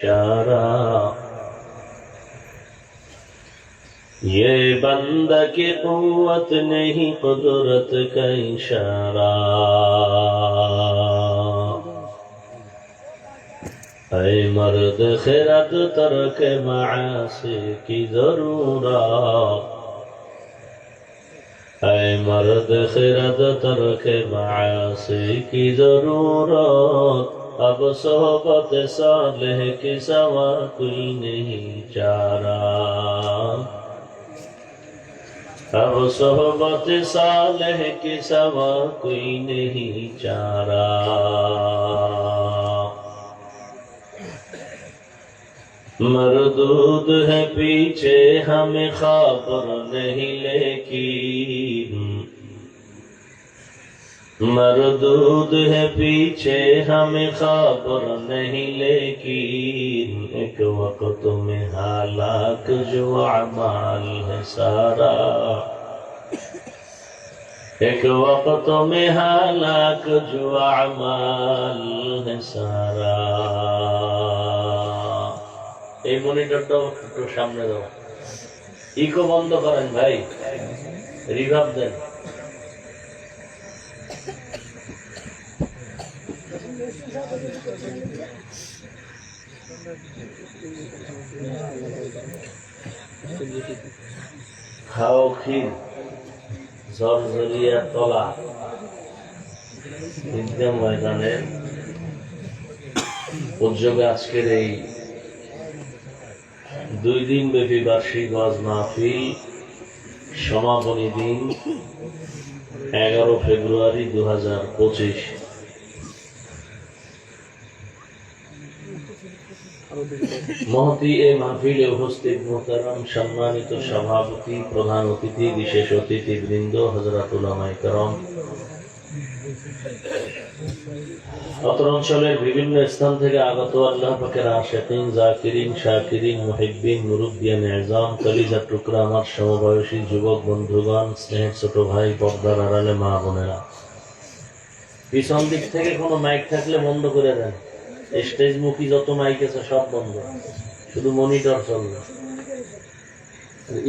इशारा ये बंदा की कुव्वत नहीं कुदरत का इशारा ऐ मर्द खिरत तरक मासी की जरूरत ऐ मर्द खिरत तरक मासी की जरूरत अब सोहबत सालेह के सवा कोई नहीं चारा अब सोहबत सालेह के सवा कोई नहीं चारा मरदूद है पीछे हमें खबर नहीं लेकिन मरदूद है पीछे हमें खबर नहीं लेकिन एक वक्त में हालाक जो अमाल है सारा एक वक्त में हालाक जो अमाल है सारा এই মনিটরটাও একটু সামনে দাও ইকো বন্ধ করেন ভাই রিভার্ব দেন খাও ক্ষীর ঝরঝরিয়া তলা ঈদগাহ ময়দানের উদ্যোগে আজকের এই 2 দিন ব্যাপী বার্ষিক ওয়াজ মাহফিল সমাপনী দিন 11 ফেব্রুয়ারি 2025 মহতি এই মাহফিলে উপস্থিত মুহতারাম সম্মানিত সভাপতি প্রধান অতিথি বিশেষ অতিথিবৃন্দ হযরত উলামায়ে কেরাম অত্র অঞ্চলের বিভিন্ন স্থান থেকে আগত আল্লাহ পাকের আশিকিন জাকিরিন শাকিরিন মুহিব্বিন মুরব্বিয়ান ইজাম কলিজার টুকরা আমার সমবয়সী যুবক বন্ধুগণ স্নেহের ছোট ভাই পর্দার আড়ালে মা বোনেরা পিছন দিক থেকে কোনো মাইক থাকলে বন্ধ করে দেন স্টেজ মুখী যত মাইক আছে সব বন্ধ শুধু মনিটর চলবে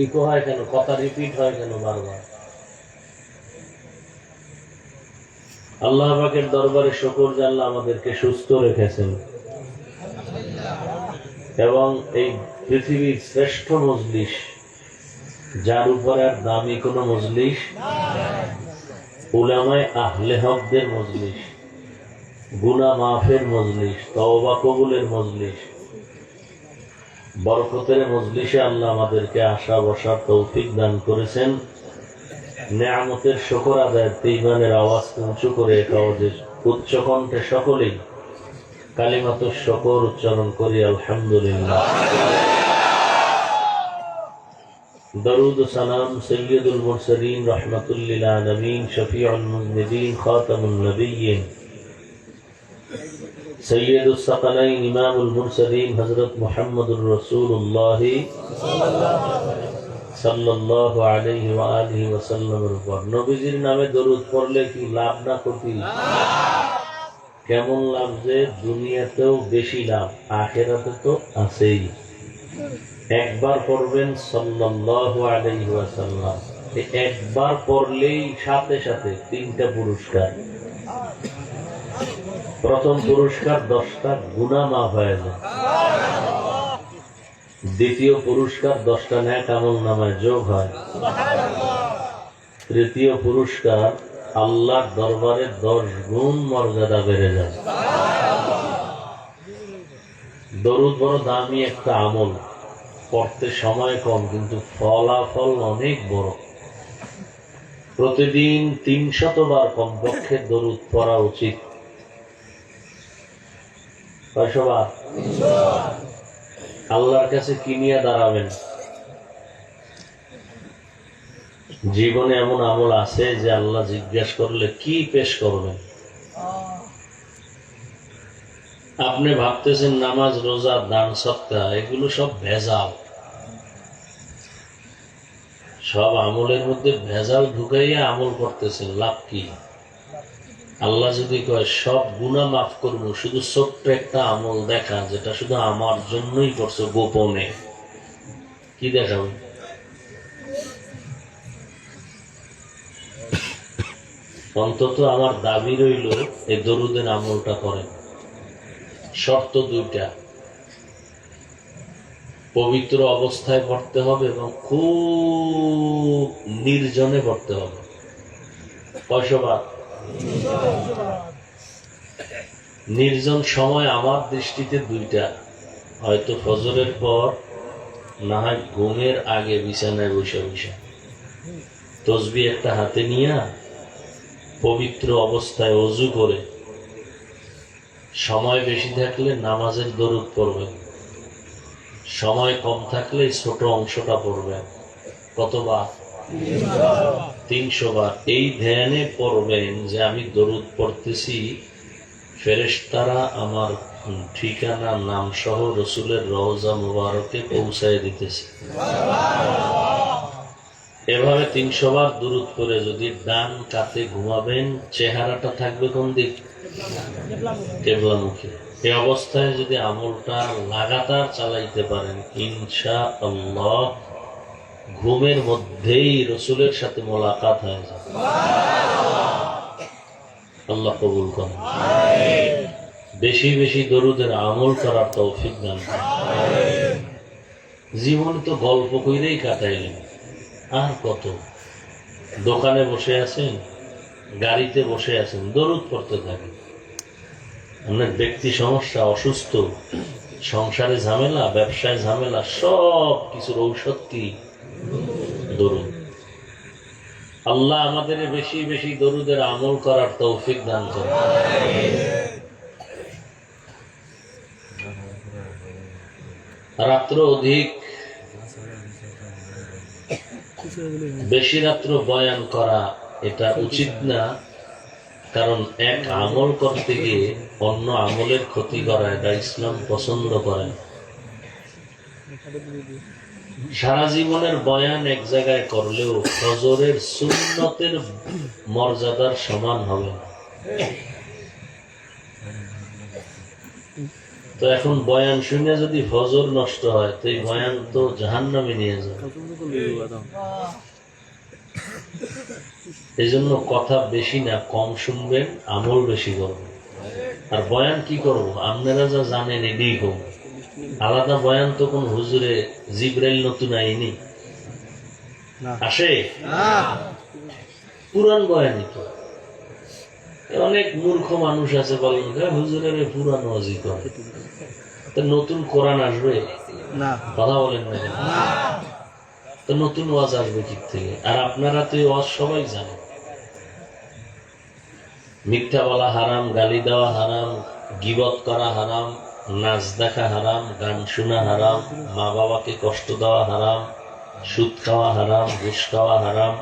ইকো হয় কেন কথা রিপিট হয় কেন বারবার আল্লাহ পাকের দরবারে শুকর যে আল্লাহ আমাদেরকে সুস্থ রেখেছেন এবং এই পৃথিবীর শ্রেষ্ঠ মজলিস যার উপর আর দামি কোনো মজলিস উলামায়ে আহলে হকদের মজলিস গুনাহ মাফের মজলিস তওবা কবুলের মজলিস বরকতের মজলিসে আল্লাহ আমাদেরকে আসা বসার তৌফিক দান করেছেন নেয়ামতের শুকর আদায়ে ঈমানের আওয়াজ উঁচু করে একাওয়াজের উচ্চ কণ্ঠে সকলেই কালিমাতুশ শুকর উচ্চারণ করি আলহামদুলিল্লাহ দরুদ ও সালাম সাইয়্যিদুল মুরসালিন রাহমাতুল লিল আলামিন শফিউল মুযনিবিন খাতামুন নবিয়্যিন সাইয়্যিদুস সাকালাইন ইমামুল মুরসালিন হযরত মুহাম্মদুর রাসূলুল্লাহ সাল্লাল্লাহু আলাইহি ওয়া আলিহি ওয়া সাল্লামের উপর নবীজির নামে দরুদ পড়লে কি লাভ না ক্ষতি? কেমন লাভ যে দুনিয়াতেও বেশি লাভ আখিরাতে তো আছেই। একবার পড়বেন সাল্লাল্লাহু আলাইহি ওয়া সাল্লাম, একবার পড়লেই সাথে সাথে 3টা পুরস্কার। প্রথম পুরস্কার 10টা গুনাহ মাফ হয়ে যায়, দ্বিতীয় পুরস্কার 10টা নেক আমলনামায় যোগ হয়, তৃতীয় পুরস্কার আল্লাহর দরবারে 10 গুণ মর্যাদা বেড়ে যায়। দরুদ বড় দামি একটা আমল, পড়তে সময় কম কিন্তু ফলাফল অনেক বড়। প্রতিদিন 300 বার কমপক্ষে দরুদ পড়া উচিত। কয়শবার? আল্লাহর কাছে কি নিয়ে দাঁড়াবেন? জীবনে এমন আমল আছে যে আল্লাহ জিজ্ঞেস করলে কি পেশ করবেন? আপনি ভাবতেছেন নামাজ রোজা দান সদকা এগুলো সব ভেজাল, সব আমলের মধ্যে ভেজাল ঢুকাইয়া আমল করতেছেন, লাভ কি? আল্লাহ যদি কয় সব গুনাহ মাফ করবো, শুধু ছোট্ট একটা আমল দেখা যেটা শুধু আমার জন্যই করছো গোপনে, কি দেখাবে? অন্তত আমার দাবি রইল এই দরুদের আমলটা করেন। শর্ত দুইটা, পবিত্র অবস্থায় পড়তে হবে এবং খুব নির্জনে পড়তে হবে। কয়শবার? নির্জন সময় আমার দৃষ্টিতে দুইটা, হয়তো ফজরের পর, না হয় ঘুমের আগে বিছানায় বসে বসে তসবিহ একটা হাতে নিয়ে পবিত্র অবস্থায় ওযু করে, সময় বেশি থাকলে নামাজের দরুদ পড়বেন, সময় কম থাকলে ছোট অংশটা পড়বেন। কতবার? 300 বার। এই ধ্যানে পড়বেন যে আমি দরুদ পড়তেছি, ফেরেশতারা আমার ঠিকানা নাম সহ রসুলের রওজা মুবারকে পৌঁছায় দিতেছে। এভাবে 300 বার দরুদ করে যদি ডান কাতে ঘুমাবেন, চেহারাটা থাকবে কোন দিক? কিবলামুখী। এই অবস্থায় যদি আমলটা লাগাতার চালাইতে পারেন, ইনশাআল্লাহ ঘুমের মধ্যেই রসুলের সাথে মোলাকাত হয়ে যাবে। আল্লাহ কবুল করেন। বেশি বেশি দরুদের আমল করার তৌফিক দান করেন। জীবন তো গল্প কইরেই কাটাইলেন, আর কত? দোকানে বসে আছেন, গাড়িতে বসে আছেন, দরুদ পড়তে থাকেন। আপনার ব্যক্তি সমস্যা, অসুস্থ, সংসারে ঝামেলা, ব্যবসায় ঝামেলা, সব কিছুর ঔষধ কি? দরুদ। আল্লাহ আমাদের বেশি বেশি দরুদের আমল করার তৌফিক দান করেন। রাত্র অধিক বেশি রাত্র বয়ান করা এটা উচিত না, কারণ এক আমল করতে গিয়ে অন্য আমলের ক্ষতি করা এটা ইসলাম পছন্দ করে না। সারা জীবনের বয়ান এক জায়গায় করলেও ফজরের সুন্নতের মর্যাদার সমান হবে না। তো এখন বয়ান শুনে যদি ফজর নষ্ট হয়, তো এই বয়ান তো জাহান্নামে নিয়ে যাবে। এই জন্য কথা বেশি না, কম শুনবেন, আমল বেশি করবেন। আর বয়ান কি করব? আপনারা যা জানেন এটাই কম। আলাদা বয়ান তো কোন হুজুরে জিবরাইল নতুন আইনি আসে, পুরান বয়ানই তো। অনেক মূর্খ মানুষ আছে বলেন হুজুরের পুরান ওয়াজি করে, তো নতুন কোরআন আসবে না? কথা বলেন না, তো নতুন ওয়াজ আসবে কি থেকে? আর আপনারা তো এই ওয়াজ সবাই জানেন। মিথ্যা বলা হারাম, গালি দেওয়া হারাম, গীবত করা হারাম, নাচ দেখা হারাম, গান শোনা হারাম, মা বাবাকে কষ্ট দেওয়া হারাম, সুদ খাওয়া হারাম, ঘুষ খাওয়া হারাম,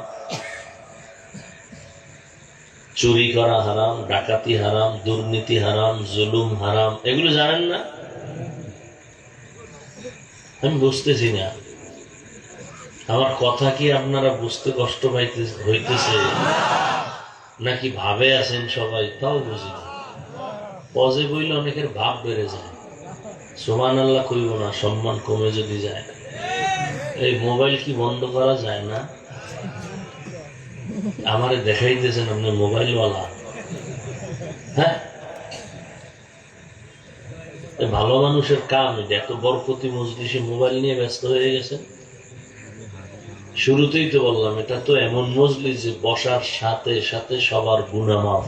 চুরি করা হারাম, ডাকাতি হারাম, দুর্নীতি হারাম, জুলুম হারাম। এগুলো জানেন না? আমি বুঝতেছি না, আমার কথা কি আপনারা বুঝতে কষ্ট হইতেছে নাকি ভাবে আছেন সবাই, তাও বুঝি না। পজে বইলে অনেকের ভাব বেড়ে যায়, সুবহানাল্লাহ কইব না, সম্মান কমে যদি যায়। এই মোবাইল কি বন্ধ করা যায় না? আমারে দেখাইতেছেন আপনি মোবাইলওয়ালা। হ্যাঁ, ভালো মানুষের কাম এটা। এত বরকতি মজলিসে মোবাইল নিয়ে ব্যস্ত হয়ে গেছেন। শুরুতেই তো বললাম, এটা তো এমন মজলিস যে বসার সাথে সাথে সবার গুনাহ মাফ।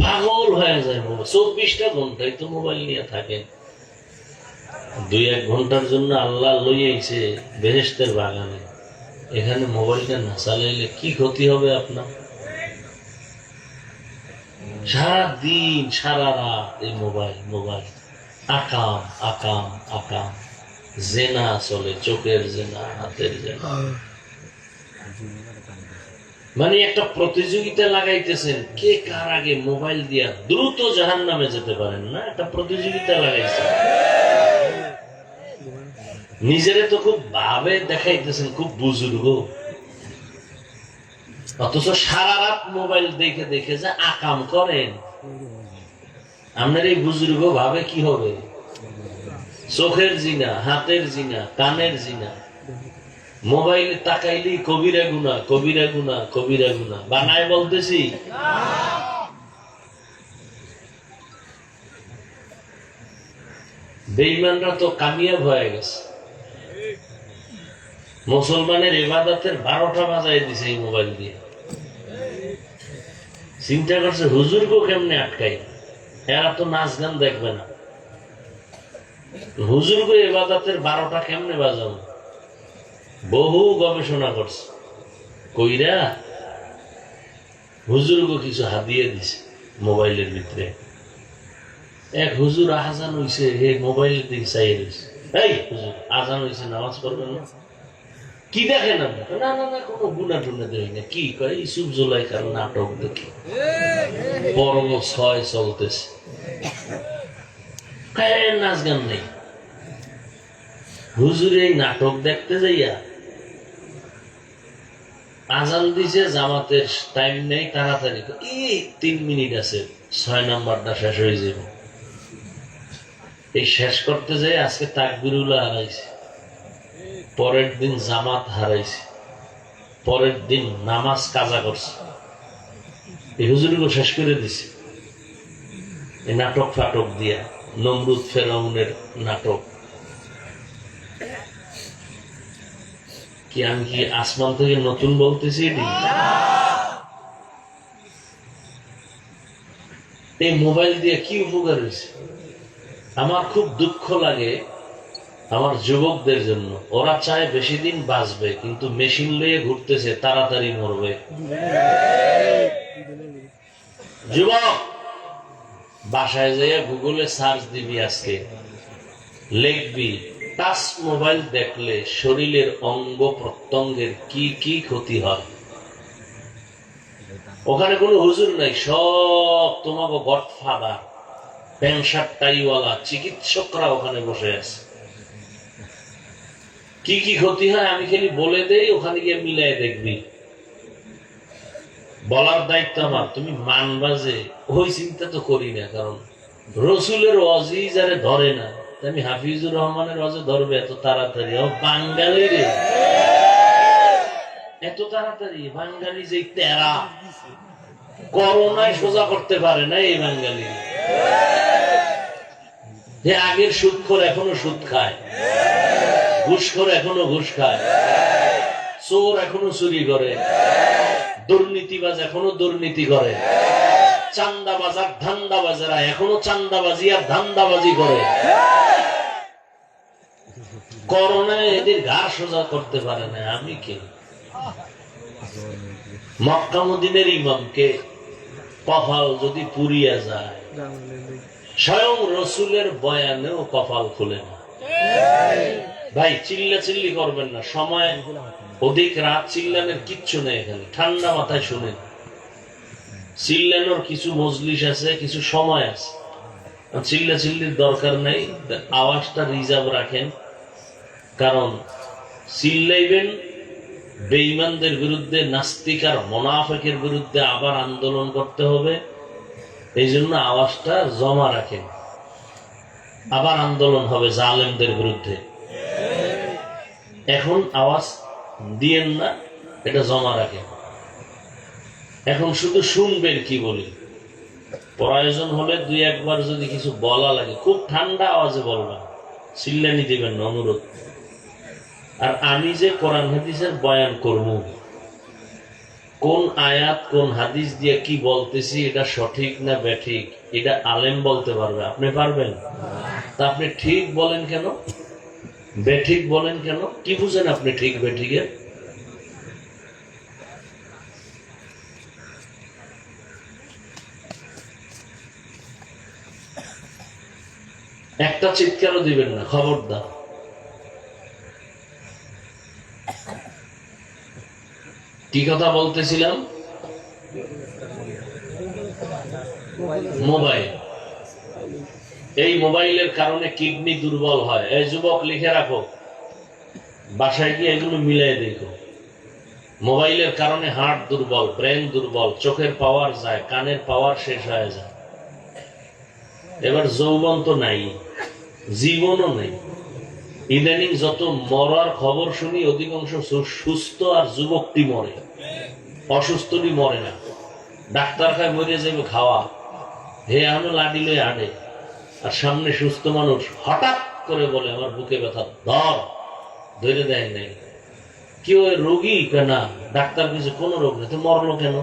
পাগল হয়ে যায় মোবাইল, 24টা ঘন্টাই তো মোবাইল নিয়ে থাকেন। 2-1 ঘন্টার জন্য আল্লাহ লইয়াইছে বেহেশতের বাগানে, এখানে মোবাইলটা না চালাইলে কি ক্ষতি হবে আপনার? সারা দিন সারা রাত এই মোবাইল মোবাইল, আকাম আকাম আকাম, জেনা চলে, চোখের জেনা, হাতের জেনা। মানে একটা প্রতিযোগিতা লাগাইতেছেন, কে কার আগে মোবাইল দিয়া দ্রুত জাহান্নামে যেতে পারেন না, একটা প্রতিযোগিতা লাগাইছেন। নিজেরে তো খুব ভাবে দেখাইতেছেন, খুব বুজুর্গ, অথচ সারা রাত মোবাইল দেখে দেখে যে আকাম করেন, আপনার এই বুজুর্গ ভাবে কি হবে? চোখের জিনা, হাতের জিনা, কানের জিনা। মোবাইলে তাকাইলেই কবিরা গুনাহ, কবিরা গুনাহ, কবিরা গুনাহ। বানায় বলতেছি? বেঈমানরা তো কামিয়াব হয়ে গেছে। মুসলমানের ইবাদতের 12টা বাজায় দিছে এই মোবাইল দিয়ে। চিন্তা করছে হুজুরকে কেমনে আটকাই, এরা তো নাচ গান দেখবে না, হুজুরকে ইবাদতের 12টা কেমনে বাজাবো। বহু গবেষণা করছে, কইরা হুজুরকে কিছু হাদিয়ে দিছে মোবাইলের ভিতরে। এক হুজুর আজান হইছে, হে মোবাইলের দিকে চাই রয়েছে, এই হুজুর আজান হইছে, নামাজ পড়বেন না? কি দেখেন আপনি? না না না, কোনো গুণা টুনা দেখি না। কি কয়? ইসুফ জুলাইখার নাটক দেখি, পর্ব 6 চলতেছে, নাচ গান নেই। হুজুর এই নাটক দেখতে যাইয়া আজান দিছে, জামাতের টাইম নেই, তাড়াতাড়ি 3 মিনিট আছে, 6 নাম্বারটা শেষ হয়ে যাবে। এই শেষ করতে যাই আজকে তাকবিরুল্লাহ হারাইছে, পরের দিন জামাত হারাইছে, পরের দিন নামাজ কাজা করছে। এই হুজুরগুলো শেষ করে দিছে এই নাটক ফাটক দিয়া, নমরুদ ফেরাউনের নাটক। কি আমি কি আসমান থেকে নতুন বলতেছি? এটি এই মোবাইল দিয়ে কি উপকার হয়েছে? আমার খুব দুঃখ লাগে আমার যুবকদের জন্য। ওরা চায় বেশি দিন বাঁচবে, কিন্তু মেশিন লয়ে ঘুরতেছে, তাড়াতাড়ি মরবে। যুবক, বাসায় যাইয়া গুগলে সার্চ দিবি, আজকে লিখবি টাচ মোবাইল দেখলে শরীরের অঙ্গ প্রত্যঙ্গের কি কি ক্ষতি হয়। ওখানে কোনো হুজুর নাই, সব তোমাকে গডফাদার, প্যান্ট শার্ট টাইওয়ালা চিকিৎসকরা ওখানে বসে আছে। কি কি ক্ষতি হয় আমি খালি বলে দেই, ওখানে গিয়ে মিলাই দেখবি। বলার দায়িত্ব আমার, তুমি মানবা যে? ওই চিন্তা তো করি না, কারণ রসুলের ওয়াজি যারে ধরে না, আমি হাফিজুর রহমানের ওয়াজে ধরবে এত তাড়াতাড়ি? ও বাঙালি রে, এত তাড়াতাড়ি? বাঙালি যে তেরা, করোনায় সোজা করতে পারে না এই বাঙালি। যে আগের সুদখোর এখনো সুদ খায়, ঘুষখোর এখনো ঘুষ খায়, চোর এখনো চুরি করে, দুর্নীতিবাজ এখনো দুর্নীতি করে, চান্দাবাজ আর ধান্দাবাজেরা এখনো চান্দাবাজি আর ধান্দাবাজি করে। করোনায় এদের গা সোজা করতে পারে না, আমি কে? মক্কা মদিনার ইমামকে কপাল যদি পুড়িয়া যায়, স্বয়ং রসুলের বয়ানেও কপাল খুলে না। ভাই চিল্লা চিল্লি করবেন না, সময় অধিক রাত চিল্লানোর কিচ্ছু নেই এখানে, ঠান্ডা মাথায় শুনেন। চিল্লানোর কিছু মজলিস আছে, কিছু সময় আছে, চিল্লা চিল্লির দরকার নেই, আওয়াজটা রিজার্ভ রাখেন। কারণ চিল্লাইবেন বেঈমানদের বিরুদ্ধে, নাস্তিক আর মুনাফিকের বিরুদ্ধে আবার আন্দোলন করতে হবে, এই জন্য আওয়াজটা জমা রাখেন। আবার আন্দোলন হবে জালেমদের বিরুদ্ধে, এখন আওয়াজ দিয়েন না, এটা জমা রাখেন। এখন শুধু শুনবেন কি বলি, প্রয়োজন হলে 2-1 বার যদি কিছু বলা লাগে খুব ঠান্ডা আওয়াজে বলবেন, চিল্লানি দিবেন না, অনুরোধ। আর আমি যে কোরআন হাদিসের বয়ান করব, কোন আয়াত কোন হাদিস দিয়ে কি বলতেছি, এটা সঠিক না বেঠিক, এটা আলেম বলতে পারবে, আপনি পারবেন? তা আপনি ঠিক বলেন কেন, বেঠিক বলেন কেন? কি বুঝেন আপনি ঠিক বেঠিকের? একটা চিৎকারও দিবেন না, খবরদার। কি কথা বলতেছিলাম? মোবাইল। এই মোবাইলের কারণে কিডনি দুর্বল হয়। এই যুবক লিখে রাখো, বাসায় গিয়ে এগুলো মিলাই দেখো। মোবাইলের কারণে হার্ট দুর্বল, ব্রেন দুর্বল, চোখের পাওয়ার যায়, কানের পাওয়ার শেষ হয়ে যায়। এবার যৌবন তো নাই, জীবনও নেই। ইদানিং যত মরার খবর শুনি অধিকাংশ সুস্থ আর যুবকটি মরে, অসুস্থটি মরে না। ডাক্তার খায় মরে যাবে খাওয়া, হে আনো লাডি লয়ে আনে, আর সামনে সুস্থ মানুষ হঠাৎ করে বলে আমার বুকে ব্যথা, ধরে দেয় নাই। কেউ রোগী না, ডাক্তার কিছু কোনো রোগ নেই, তো মরলো কেন?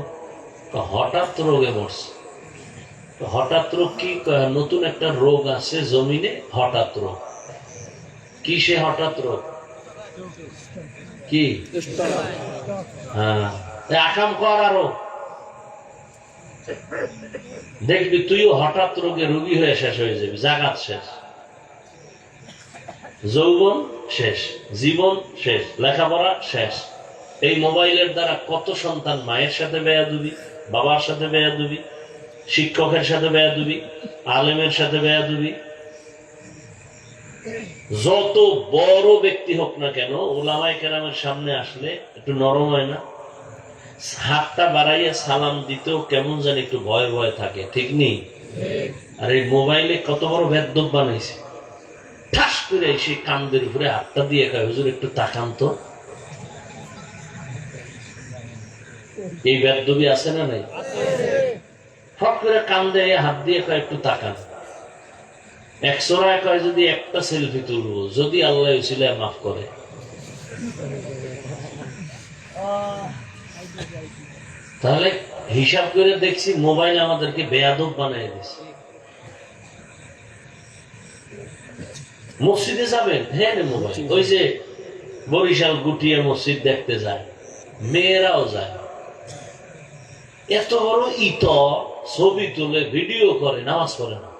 হঠাৎ রোগে মরছে। হঠাৎ রোগ কি? নতুন একটা রোগ আছে জমিনে, হঠাৎ রোগ। কি সে হঠাৎ রোগ? কি? হ্যাঁ, আকাম কর আরো দেখবি তুইও হঠাৎ রোগে রোগী হয়ে শেষ হয়ে যাবি। জাগাত শেষ, যৌবন শেষ, জীবন শেষ, লেখাপড়া শেষ। এই মোবাইলের দ্বারা কত সন্তান মায়ের সাথে বেয়াদবি, বাবার সাথে বেয়াদবি, শিক্ষকের সাথে বেয়াদবি, আলেমের সাথে বেয়াদবি। যত বড় ব্যক্তি হোক না কেন, ওলামায়ে কেরামের সামনে আসলে একটু নরম হয় না? হাতটা বাড়াইয়া সালাম দিতেও কেমন জানি একটু ভয় ভয় থাকে, ঠিক নেই? আর এই মোবাইলে কত বড় বেদ্যপ বানাইছে, ঠাস করে সেই কান্দের উপরে হাতটা দিয়ে কয় হুজুর একটু তাকান তো। এই বেদ্যবি আছে না নাই? ফট করে কান্দে হাত দিয়ে কয় একটু তাকান। একশোরায় কয় যদি একটা সেলফি তুলবো, যদি আল্লাহ উসিলায় মাফ করে। তাহলে হিসাব করে দেখছি মোবাইল আমাদেরকে বেয়াদব বানিয়ে দিচ্ছে। মসজিদে যাবেন, হ্যাঁ রে মোবাইল। ওই যে বরিশাল গুটিয়ে মসজিদ দেখতে যায়, মেয়েরাও যায়, এত বড় ইত ছবি তুলে ভিডিও করে, নামাজ পড়ে না,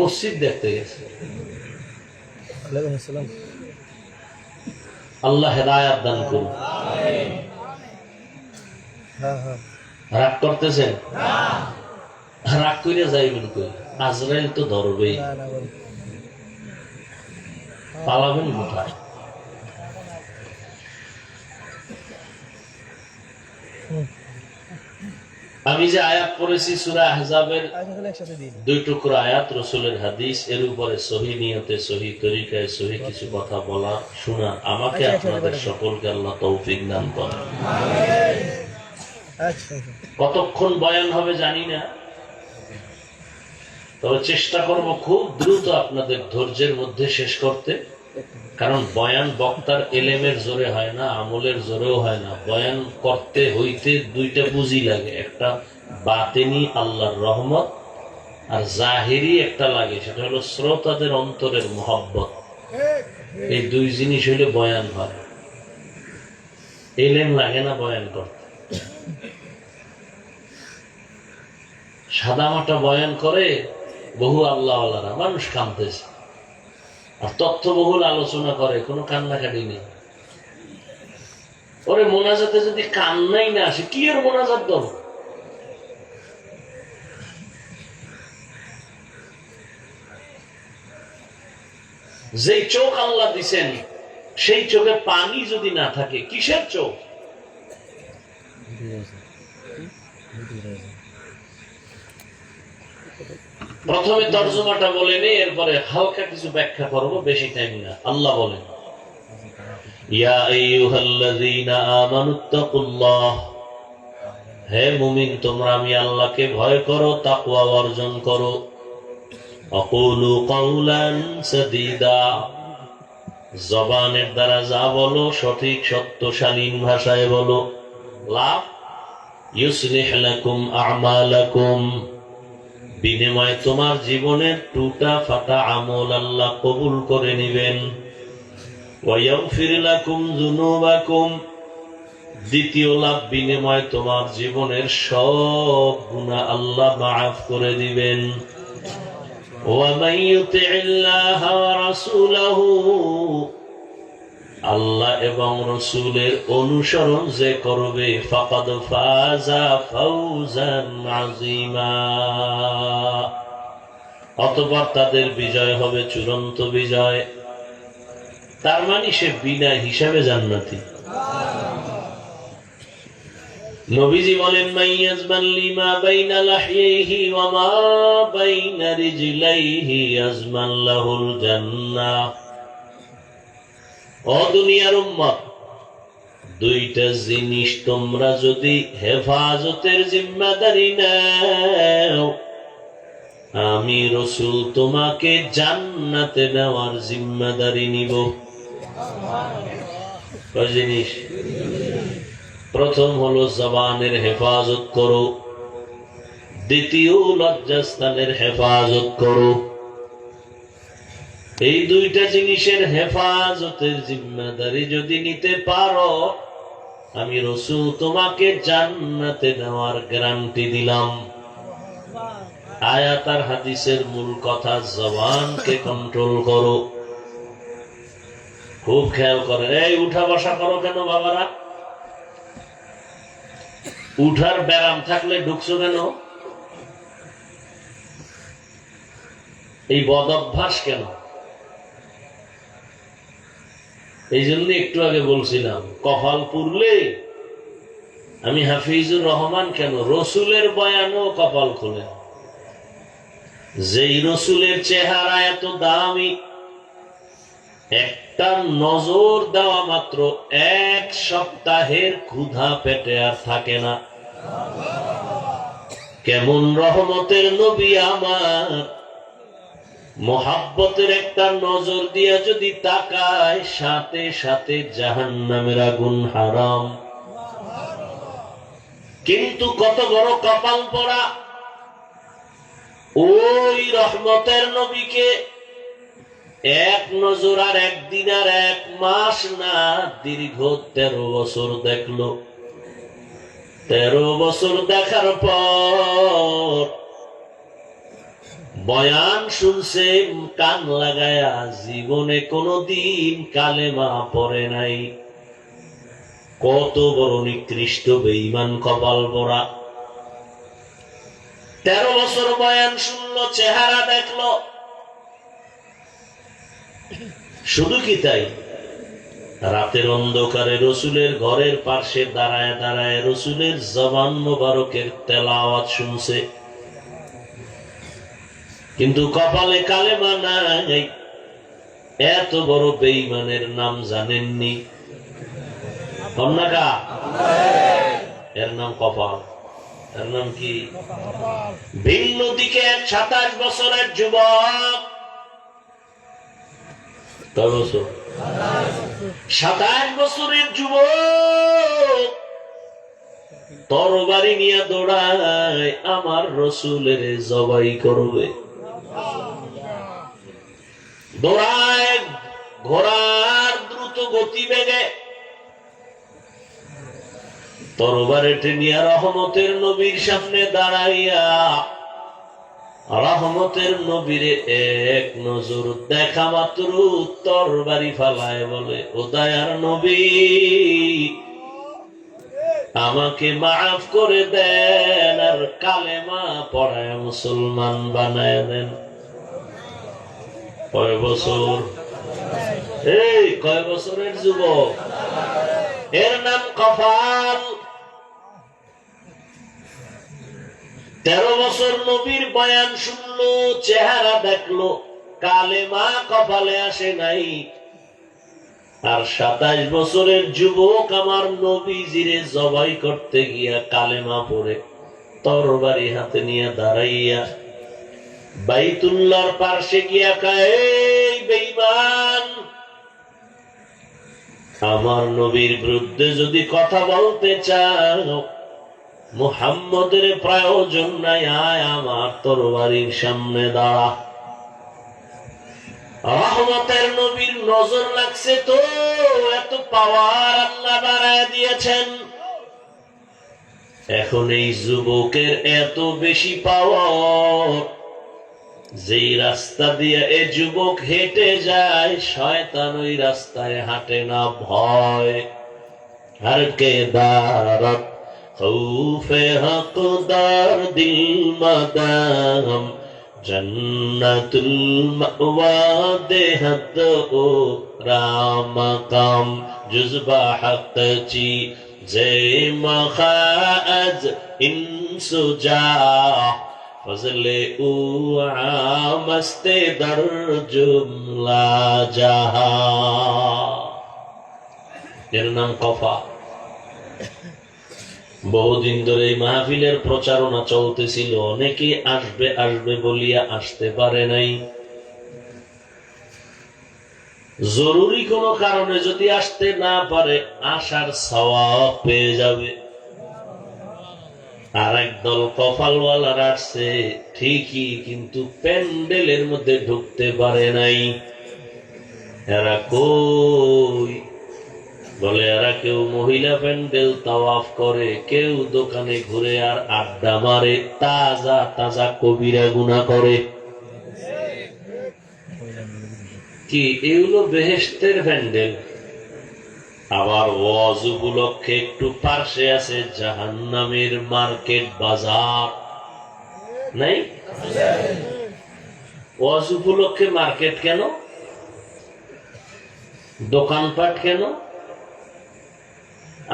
মসজিদ দেখতে গেছে। আল্লাহ হেদায়াত দান করুন। রাগ করতেছেন? রাগ করে যাইবেন কই? আজরাইল তো ধরবেই, পালাবেন কোথায়? আমি যে আয়াত পড়েছি সূরা আহজাবের 2 টুকরা আয়াত, রাসূলের হাদিস, এর উপরে সহি নিয়তে, সহি তরিকায়, সহি কিছু কথা বলা শোনা, আমাকে আপনাদের সকলকে আল্লাহ তৌফিক দান করেন। কতক্ষণ বয়ান হবে জানি না, তবে চেষ্টা করব খুব দ্রুত আপনাদের ধৈর্যের মধ্যে শেষ করতে। কারণ বয়ান বক্তার এলেমের জোরে হয় না, আমলের জোরেও হয় না। বয়ান করতে হইতে দুইটা পুঁজি লাগে, একটা বাতেনি আল্লাহর রহমত, আর জাহিরি একটা লাগে, সেটা হলো শ্রোতাদের অন্তরের মহব্বত। এই দুই জিনিস হইলে বয়ান হয়, এলেম লাগে না বয়ান করতে। সাদামাটা বয়ান করে বহু আল্লাহওয়ালারা, মানুষ কাঁদতেছে। আর তথ্যবহুল আলোচনা করে, কোনো কান্নাকাটি নেই। ওরে মোনাজাতে যদি কান্নাই না আসে, কি আর মোনাজাত দল? যেই চোখ আল্লাহ দিছেন, সেই চোখে পানি যদি না থাকে, কিসের চোখ? প্রথমে তর্জমাটা বলে নি, এরপরে হালকা কিছু ব্যাখ্যা করব, বেশি টাইম না। আল্লাহ বলেন, ইয়া আইয়ুহাল্লাযীনা আমানুত্তাকুল্লাহ, হে মুমিন তোমরা আমি আল্লাহকে ভয় করো, তাকওয়া অর্জন করো। আকুলু কাওলান সাদীদা, জবানের দ্বারা যা বলো সঠিক সত্য শালীন ভাষায় বলো। লাভ, ইউসলিহ লাকুম আমালাকুম, বিনিময়ে তোমার জীবনের টুটা ফাটা আমল আল্লাহ কবুল করে নিবেন। ওয়ায়াগফির লাকুম যুনুবাকুম, দ্বিতীয় লাভ, বিনিময়ে তোমার জীবনের সব গুনাহ আল্লাহ মাফ করে দিবেন। ওয়া মান ইউতি'িল্লাহ ওয়া রাসূলাহু, আল্লাহ এবং রাসূলের অনুসরণ যে করবে, ফাকাদ ফাজা ফাওজান আযীমা, অতঃপর তাদের বিজয় হবে চূড়ান্ত বিজয়। তার মানে সে বিনা হিসাবে জান্নাতি। নবীজি বলেন, মাইয়াজমান লিমা বাইনা লাহইহি ওয়া মা বাইনা রিজলাইহি আজমান লাহুল জান্নাহ। ও দুনিয়ার উম্মত, দুইটা জিনিস তোমরা যদি হেফাজতের জিম্মাদারি নাও, আমি রাসূল তোমাকে জান্নাতে নেওয়ার জিম্মাদারি নিব। কয় জিনিস? প্রথম হলো জবানের হেফাজত করো, দ্বিতীয় লজ্জাস্থানের হেফাজত করো। এই দুইটা জিনিসের হেফাজতের জিম্মাদারি যদি নিতে পারো, আমি রাসূল তোমাকে জান্নাতে নেওয়ার গ্যারান্টি দিলাম। আয়াত আর হাদিসের মূল কথা, জবানকে কন্ট্রোল করো। খুব খেয়াল করে। এই উঠা বসা করো কেন বাবারা? উঠার ব্যারাম থাকলে ঢুকছো কেন? এই বদ অভ্যাস কেন? এই জন্য একটু আগে বলছিলাম, কপাল পুরলে আমি হাফিজুর রহমান কেন রসুলের বয়ানও কপাল খুলে। যেই রসুলের চেহারা এত দামি, একটা নজর দেওয়া মাত্র 1 সপ্তাহের ক্ষুধা পেটে আর থাকে না। কেমন রহমতের নবী আমার, মোহাব্বতের একটা নজর দিয়া যদি তাকায়, সাথে সাথে জাহান্নামের আগুন হারাম। কিন্তু কত বড় কপাল পড়া, ওই রহমতের নবীকে এক নজর আর একদিন আর 1 মাস না, দীর্ঘ 13 বছর দেখলো। 13 বছর দেখার পর বয়ান শুনছে কান লাগায়া, জীবনে কোনদিন কালেমা পড়ে নাই। কত বড় নিকৃষ্ট বেঈমান কপাল পড়া। 13 বছর বয়ান শুনলো, চেহারা দেখলো। শুধু কি তাই, রাতের অন্ধকারে রসুলের ঘরের পাশে দাঁড়ায় দাঁড়ায় রসুলের জবান মোবারকের তেলাওয়াত শুনছে, কিন্তু কপালে কালেমা নাই। এত বড় বেঈমানের নাম জানেননি? এর নাম কপাল। এর নাম কি? ভিন্ন দিকে 27 বছরের যুবক, 27 বছরের যুবক তরবারি নিয়ে দৌড়ায়, আমার রসুলের জবাই করবে। দৌড়ায় ঘোড়ার দ্রুত গতি বেগে, তরবারিটি নিয়ে রহমতের নবীর সামনে দাঁড়াইয়া রহমতের নবীরে এক নজর দেখা মাত্র তরবারি ফালায় বলে, ও দয়ার নবী, আমাকে মাফ করে দেন আর কালেমা পড়ায় মুসলমান বানায় দেন। কয় বছর? এই কয় বছরের যুবক? এর নাম কপাল। 13 বছর নবীর বয়ান শুনলো, চেহারা দেখলো, কালেমা কপালে আসে নাই। আর 27 বছরের যুবক আমার নবীজিরে জবাই করতে গিয়া কালেমা পড়ে তরবারি হাতে নিয়ে দাঁড়াইয়া বাইতুল্লাহর পাশে গিয়া কয়, এই বেঈমান, আমার নবীর বিরুদ্ধে যদি কথা বলতে চাও, মুহাম্মদের প্রয়োজন নাই, আয় আমার তরবারির সামনে দাঁড়া। রহমতের নবীর নজর লাগছে তো, এত পাওয়ার আল্লাহ বাড়ায় দিয়েছেন। এখন এই যুবকের এত বেশি পাওয়ার, যেই রাস্তা দিয়ে এ যুবক হেঁটে যায়, শয়তান ওই রাস্তায় হাঁটে না। ভয় আর কে দারত খৌফে হকদার দিল মাদাম, জন্নতুল মাওয়া দেহত ও রামকাম, জুজবা হক চি যে মখাজ ইনসুজা ফজলে উ আমস্তে দর জুমলা জাহা, এর নাম কফা। বহুদিন ধরে এই মাহফিলের প্রচারণা চলতেছিল, অনেকে আসবে আসবে বলিয়া আসতে পারে নাই। জরুরি কোনো কারণে যদি আসতে না পারে, আসার সওয়াব পেয়ে যাবে। আর একদল কপালওয়ালারা আসছে ঠিকই, কিন্তু প্যান্ডেলের মধ্যে ঢুকতে পারে নাই। এরা কই? বলে এরা কেউ মহিলা প্যান্ডেল তাওয়াফ করে, কেউ দোকানে ঘুরে আর আড্ডা মারে, তাজা তাজা কবিরা গুনাহ করে। কি এগুলো বেহেশতের প্যান্ডেল? আবার ওয়াজ উপলক্ষে একটু পার্শ্বে আছে জাহান্নামের মার্কেট বাজার, নাই? ওয়াজ উপলক্ষে মার্কেট কেন? দোকানপাট কেন?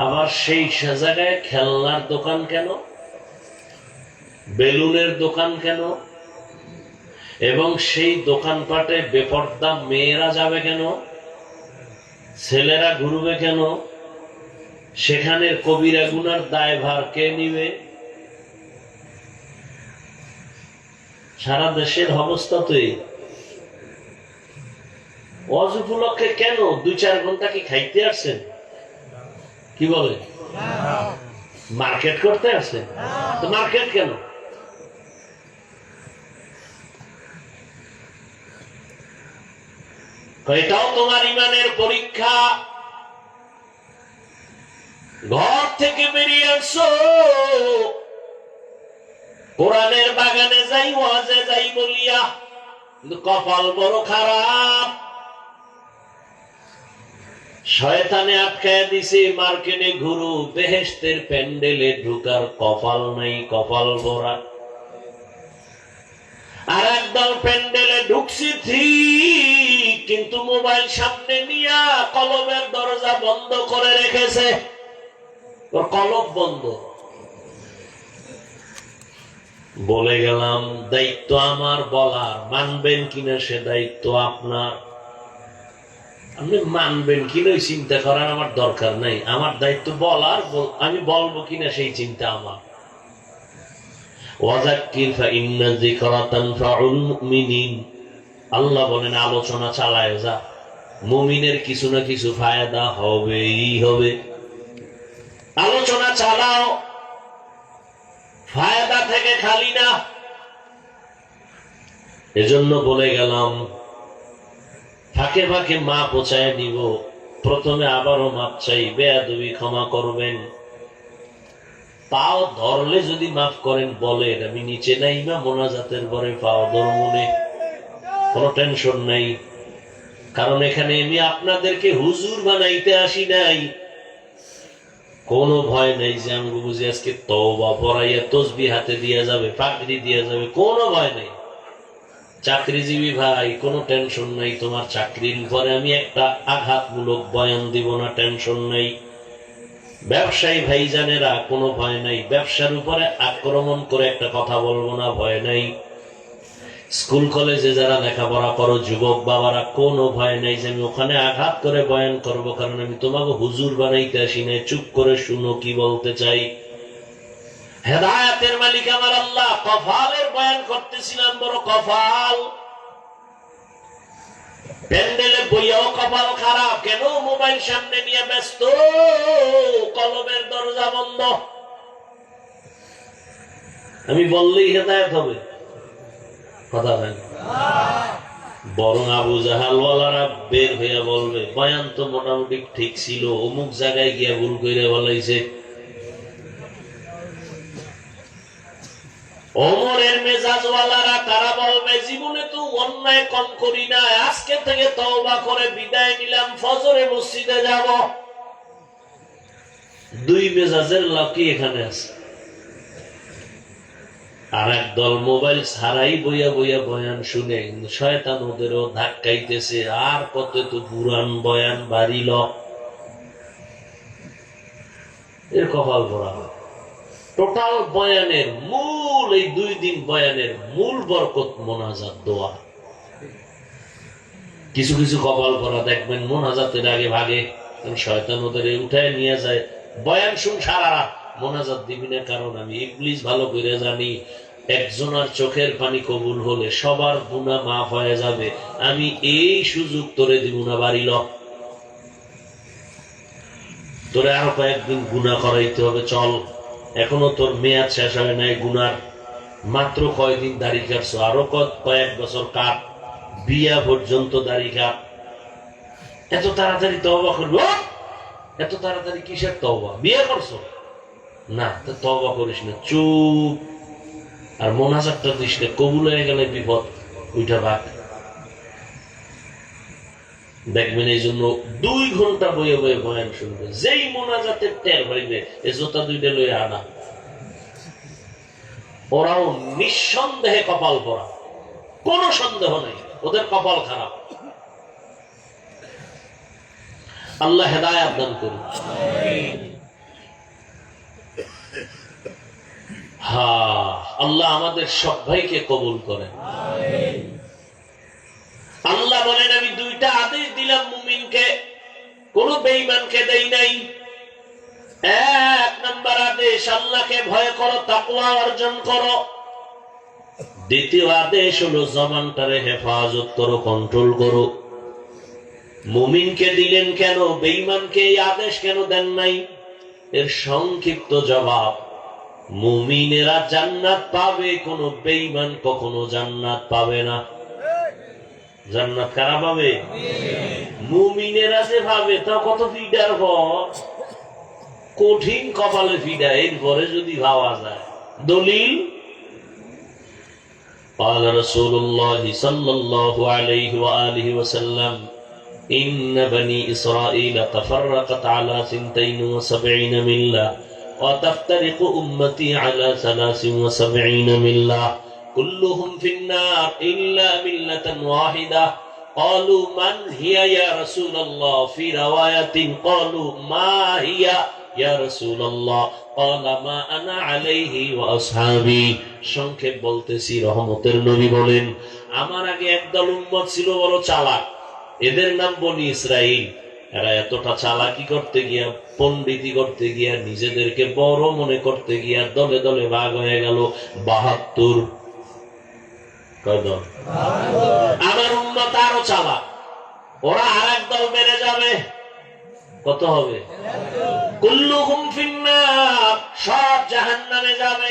আবার সেই জায়গায় খেলনার দোকান কেন? বেলুনের দোকান কেন? এবং সেই দোকানপাটে বেপর্দা মেয়েরা যাবে কেন? ছেলেরা ঘুরবে কেন? সেখানে কবিরা গুনার দায়ভার কে নিবে? সারা দেশের অবস্থা তো এই। ওয়াজ উপলক্ষে কেন 2-4 ঘন্টা কি খাইতে আসছেন? কি বলে? মার্কেট করতে আসছেন? তো মার্কেট কেন? এটাও তোমার ইমানের পরীক্ষা। ঘর থেকে বেরিয়ে আসছো, কোরআনের বাগানে যাই, ওয়াজে যাই বলিয়া, কিন্তু কপাল বড় খারাপ। শয়তানে আটকায় দিছে, মার্কেটে ঘুরু, বেহেশতের প্যান্ডেলে ঢুকার কপাল নাই, কপাল ভরা। আর একদল প্যান্ডেলে ঢুকছি ঠিক, কিন্তু মোবাইল সামনে নিয়া কলমের দরজা বন্ধ করে রেখেছে, ওর কলম বন্ধ। বলে গেলাম দায়িত্ব আমার বলার, মানবেন কিনা সে দায়িত্ব আপনার। আপনি মানবেন কিনা চিন্তা করার আমার দরকার নাই, আমার দায়িত্ব বলার, আমি বলবো কিনা সেই চিন্তা আমার। আল্লাহ বলেন আলোচনা চালায় যা, মুমিনের কিছু না কিছু ফায়দা হবেই হবে। আলোচনা চালাও, ফায়দা থেকে খালি না। এজন্য বলে গেলাম ফাঁকে ফাঁকে মা পৌঁছায় দিব। প্রথমে আবারও মাপ চাই, বেয়াদবি ক্ষমা করবেন। পাও ধরলে যদি মাফ করেন বলেন, আমি নিচে নাই না মোনাজাতের পরে পাও ধর্মনে, কোনো টেনশন নাই। কারণ এখানে আমি আপনাদেরকে হুজুর বানাইতে আসি নাই। কোনো ভয় নেই যে আমি বুঝি আজকে তওবা পড়াইয়া তসবিহ হাতে দিয়ে যাবে, পাগড়ি দিয়ে যাবে, কোনো ভয় নেই। চাকরিজীবী ভাই, কোনো টেনশন নাই, তোমার চাকরির উপরে আমি একটা আঘাতমূলক বয়ান দিব না, টেনশন নাই। ব্যবসায়ী ভাইজানেরা, কোনো ভয় নাই, ব্যবসার উপরে আক্রমণ করে একটা কথা বলবো না, ভয় নাই। স্কুল কলেজে যারা লেখাপড়া করো যুবক বাবারা, কোনো ভয় নাই যে আমি ওখানে আঘাত করে বয়ান করব, কারণ আমি তোমাকে হুজুর বানাইতে আসি না। চুপ করে শুনো কি বলতে চাই। হেদায়েতের মালিক আমার আল্লাহ। কফালের বয়ান করতেছিলাম, বড় কফাল। প্যান্ডেলে বইয়াও কপাল খারাপ। কেন? মোবাইল সামনে নিয়ে ব্যস্ত, কলমের দরজা বন্ধ। আমি বললেই হেদায়েত হবে? কথা হয় না। বরং আবু জাহালওয়ালারা বের হইয়া বলবে বয়ান তো মোটামুটি ঠিক ছিল, অমুক জায়গায় গিয়া ভুল করে বলাইছে। ওমরের মেজাজওয়ালারা তারা বলবে জীবনে তো অন্যায় কম করি না, আজকে থেকে তওবা করে বিদায় নিলাম, ফজরে মসজিদে যাব। দুই মেজাজের লোকই এখানে আছে। আর একদল মোবাইল ছাড়াই বইয়া বইয়া বয়ান শুনে, শয়তান ওদেরও ধাক্কাইতেছে, আর কত তো পুরান বয়ান বাড়িল। এর কপাল ভরা। টোটাল বয়ানের মূল, এই 2 দিন বয়ানের মূল বরকত মোনাজাত, দোয়া। কিছু কিছু কপাল ভরা দেখবেন মোনাজাতের আগে ভাগে, শয়তান ওদের উঠায় নিয়ে যায়। বয়ান শুন সারা রাত, মোনাজাত দিবি না, কারণ আমি ইবলিস ভালো করে জানি একজনের চোখের পানি কবুল হলে সবার গুনাহ মাফ হয়ে যাবে। আমি এই সুযোগ তোরে দিব না, বাড়িল তোরে আরো কয়েকদিন গুনাহ করাইতে হবে, চল। এখনো তোর মেয়াদ শেষ হয় নাই গুনার, মাত্র কয়দিন দাড়ি কাটছো, আরো কয়েক বছর কাট, বিয়া পর্যন্ত দাড়ি কাট। এত তাড়াতাড়ি তওবা করবো? এত তাড়াতাড়ি কিসের তওবা? বিয়ে করছো না, তওবা করিস না, চুপ। আর মোনাজাতটা দিস না, কবুল হয়ে গেলে বিপদ, ওইটা ভাগ। দেখবেন এই জন্য 2 ঘন্টা বয়ে বয়ে বয়ান শুনবে, যেই মোনাজাতের টের হইবে এ জোতা 2টা লয়ে আনা। ওরাও নিঃসন্দেহে কপাল পরা, কোনো সন্দেহ নেই, ওদের কপাল খারাপ। আল্লাহ হেদায়েত দান করুন। আল্লাহ আমাদের সব ভাইকে কবুল করেন। আল্লাহ বলেন আমি 2টা আদেশ দিলাম মুমিনকে, কোন বেঈমানকে দেই নাই। 1 নাম্বার আদেশ, আল্লাহকে ভয় করো, তাকওয়া অর্জন করো। দ্বিতীয় আদেশ হলো জবানটারে হেফাজত করো, কন্ট্রোল করো। মুমিনকে দিলেন কেন, বেঈমানকে এই আদেশ কেন দেন নাই? এর সংক্ষিপ্ত জবাব, মুমিনেরা জান্নাত পাবে, কোন বেঈমান কখনো জান্নাত পাবে না। জান্নাত কারা পাবে? মুমিনেরা যে ভাবে, তা কত ফিডার ঘর, কঠিন কপালে ফিডা, এরপরে যদি ভাবা যায়। দলিল قال رسول الله صلى الله عليه وآله وسلم إن بني إسرائيل تفرقت على 72 ملة وتفترق أمتي على 73 ملة كلهم في النار إلا ملة واحدة قالوا من هي يا رسول الله في رواية قالوا ما هي يا رسول الله قال ما أنا عليه وأصحابي। সংক্ষেপ বলতেছি, রহমতের নবী বলেন আমার আগে একদল উম্মত ছিল বড় চালাক, এদের নাম বনি ইসরাইল। এরা এতটা চালাকি করতে গিয়া, পণ্ডিতি করতে গিয়া, নিজেদেরকে বড় মনে করতে গিয়া দলে দলে ভাগ হয়ে গেল 72। কয় দল? আমার উম্মত আরো চালাক, ওরা আর এক দল বেড়ে যাবে। কত হবে? কুল্লুহুম ফিন্নার, সব জাহান্নামে যাবে।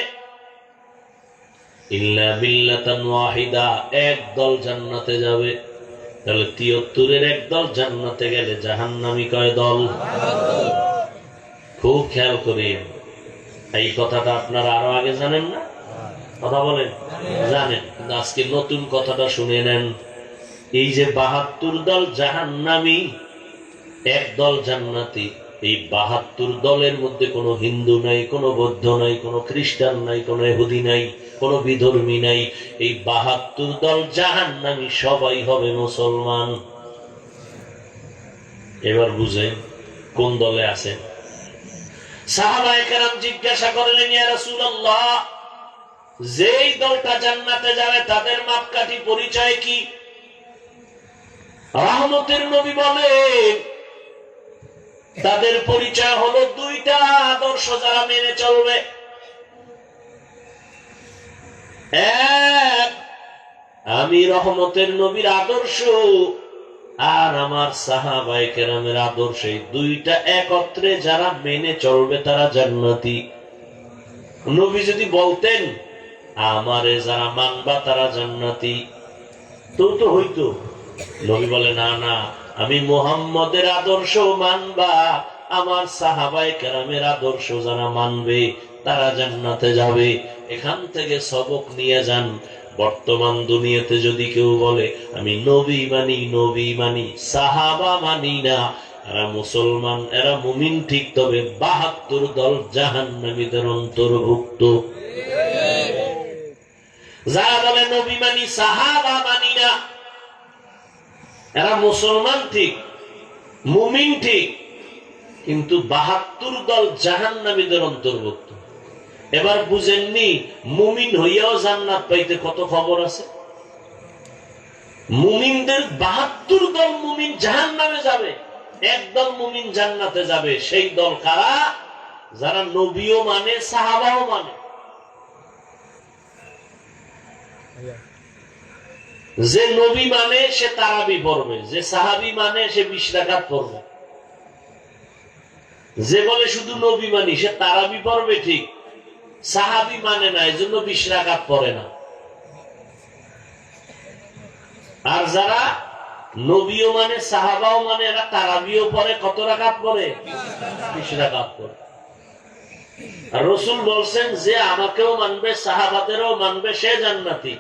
ইল্লা মিল্লাতান ওয়াহিদা, এক দল জান্নাতে যাবে। তাহলে 73-এর এক দল জান্নাতে গেলে জাহান্নামী কয় দল? খুব খেয়াল করেন, এই কথাটা আপনারা আরো আগে জানেন না? কথা বলেন, জানেন, কিন্তু আজকে নতুন কথাটা শুনে নেন। এই যে 72 দল জাহান্নামী, এক দল জান্নাতি, এই 72 দলের মধ্যে কোনো হিন্দু নাই, কোনো বৌদ্ধ নাই, কোনো খ্রিস্টান নাই, কোনো ইহুদি নাই, কোনো বিধর্মী নাই। এই 72 দল জাহান্নামী, সবাই হবে মুসলমান। এবার বুঝেন কোন দলে আছেন। সাহাবায়ে কেরাম জিজ্ঞাসা করলেন, ইয়া রাসূলুল্লাহ, যেই দলটা জান্নাতে যাবে তাদের মাপকাঠি পরিচয় কি? রহমতের নবী বলেন তাদের পরিচয় হলো 2টা আদর্শ যারা মেনে চলবে। এক, আমি রহমতের নবীর আদর্শ আর আমার সাহাবায়ে কেরামের আদর্শ, এই 2টা একত্রে যারা মেনে চলবে তারা জান্নাতি। নবী যদি বলতেন আমারে যারা মানবা তারা জান্নাতি, তো হইতো। নবী বলে না না, আমি মুহাম্মদের আদর্শ মানবা, আমার সাহাবায়ে কেরামের আদর্শ যারা মানবে তারা জান্নাতে যাবে। এখান থেকে সবক নিয়ে যান। বর্তমান দুনিয়াতে যদি কেউ বলে আমি নবী মানি, সাহাবা মানি না, এরা মুসলমান, এরা মুমিন ঠিক, তবে 72 দল জাহান্নামীদের অন্তর্ভুক্ত। যারা বলে নবী মানি, সাহাবা মানি না, এরা মুসলমান ঠিক, মুমিন ঠিক, কিন্তু ৭২ দল জাহান্নামীদের অন্তর্ভুক্ত। এবার বুঝেননি মুমিন হইয়াও জান্নাত পাইতে কত খবর আছে। মুমিনদের ৭২ দল মুমিন জাহান্নামে যাবে, একদল মুমিন জান্নাতে যাবে। সেই দল কারা? যারা নবীও মানে, সাহাবাও মানে। যে নবী মানে সে তারাবি পড়বে, যে সাহাবি মানে সে ২০ রাকাত পড়বে। যে বলে শুধু নবী মানি সে তারাবি পড়বে ঠিক, সাহাবি মানে না, এই জন্য ২০ রাকাত পড়ে না। আর যারা নবীও মানে, সাহাবাও মানে, এরা তারাবিও পড়ে, কত রাকাত পড়ে? ২০ রাকাত পড়ে। আর রাসূল বলছেন যে আমাকেও মানবে, সাহাবাদেরও মানবে, সে জান্নাতি।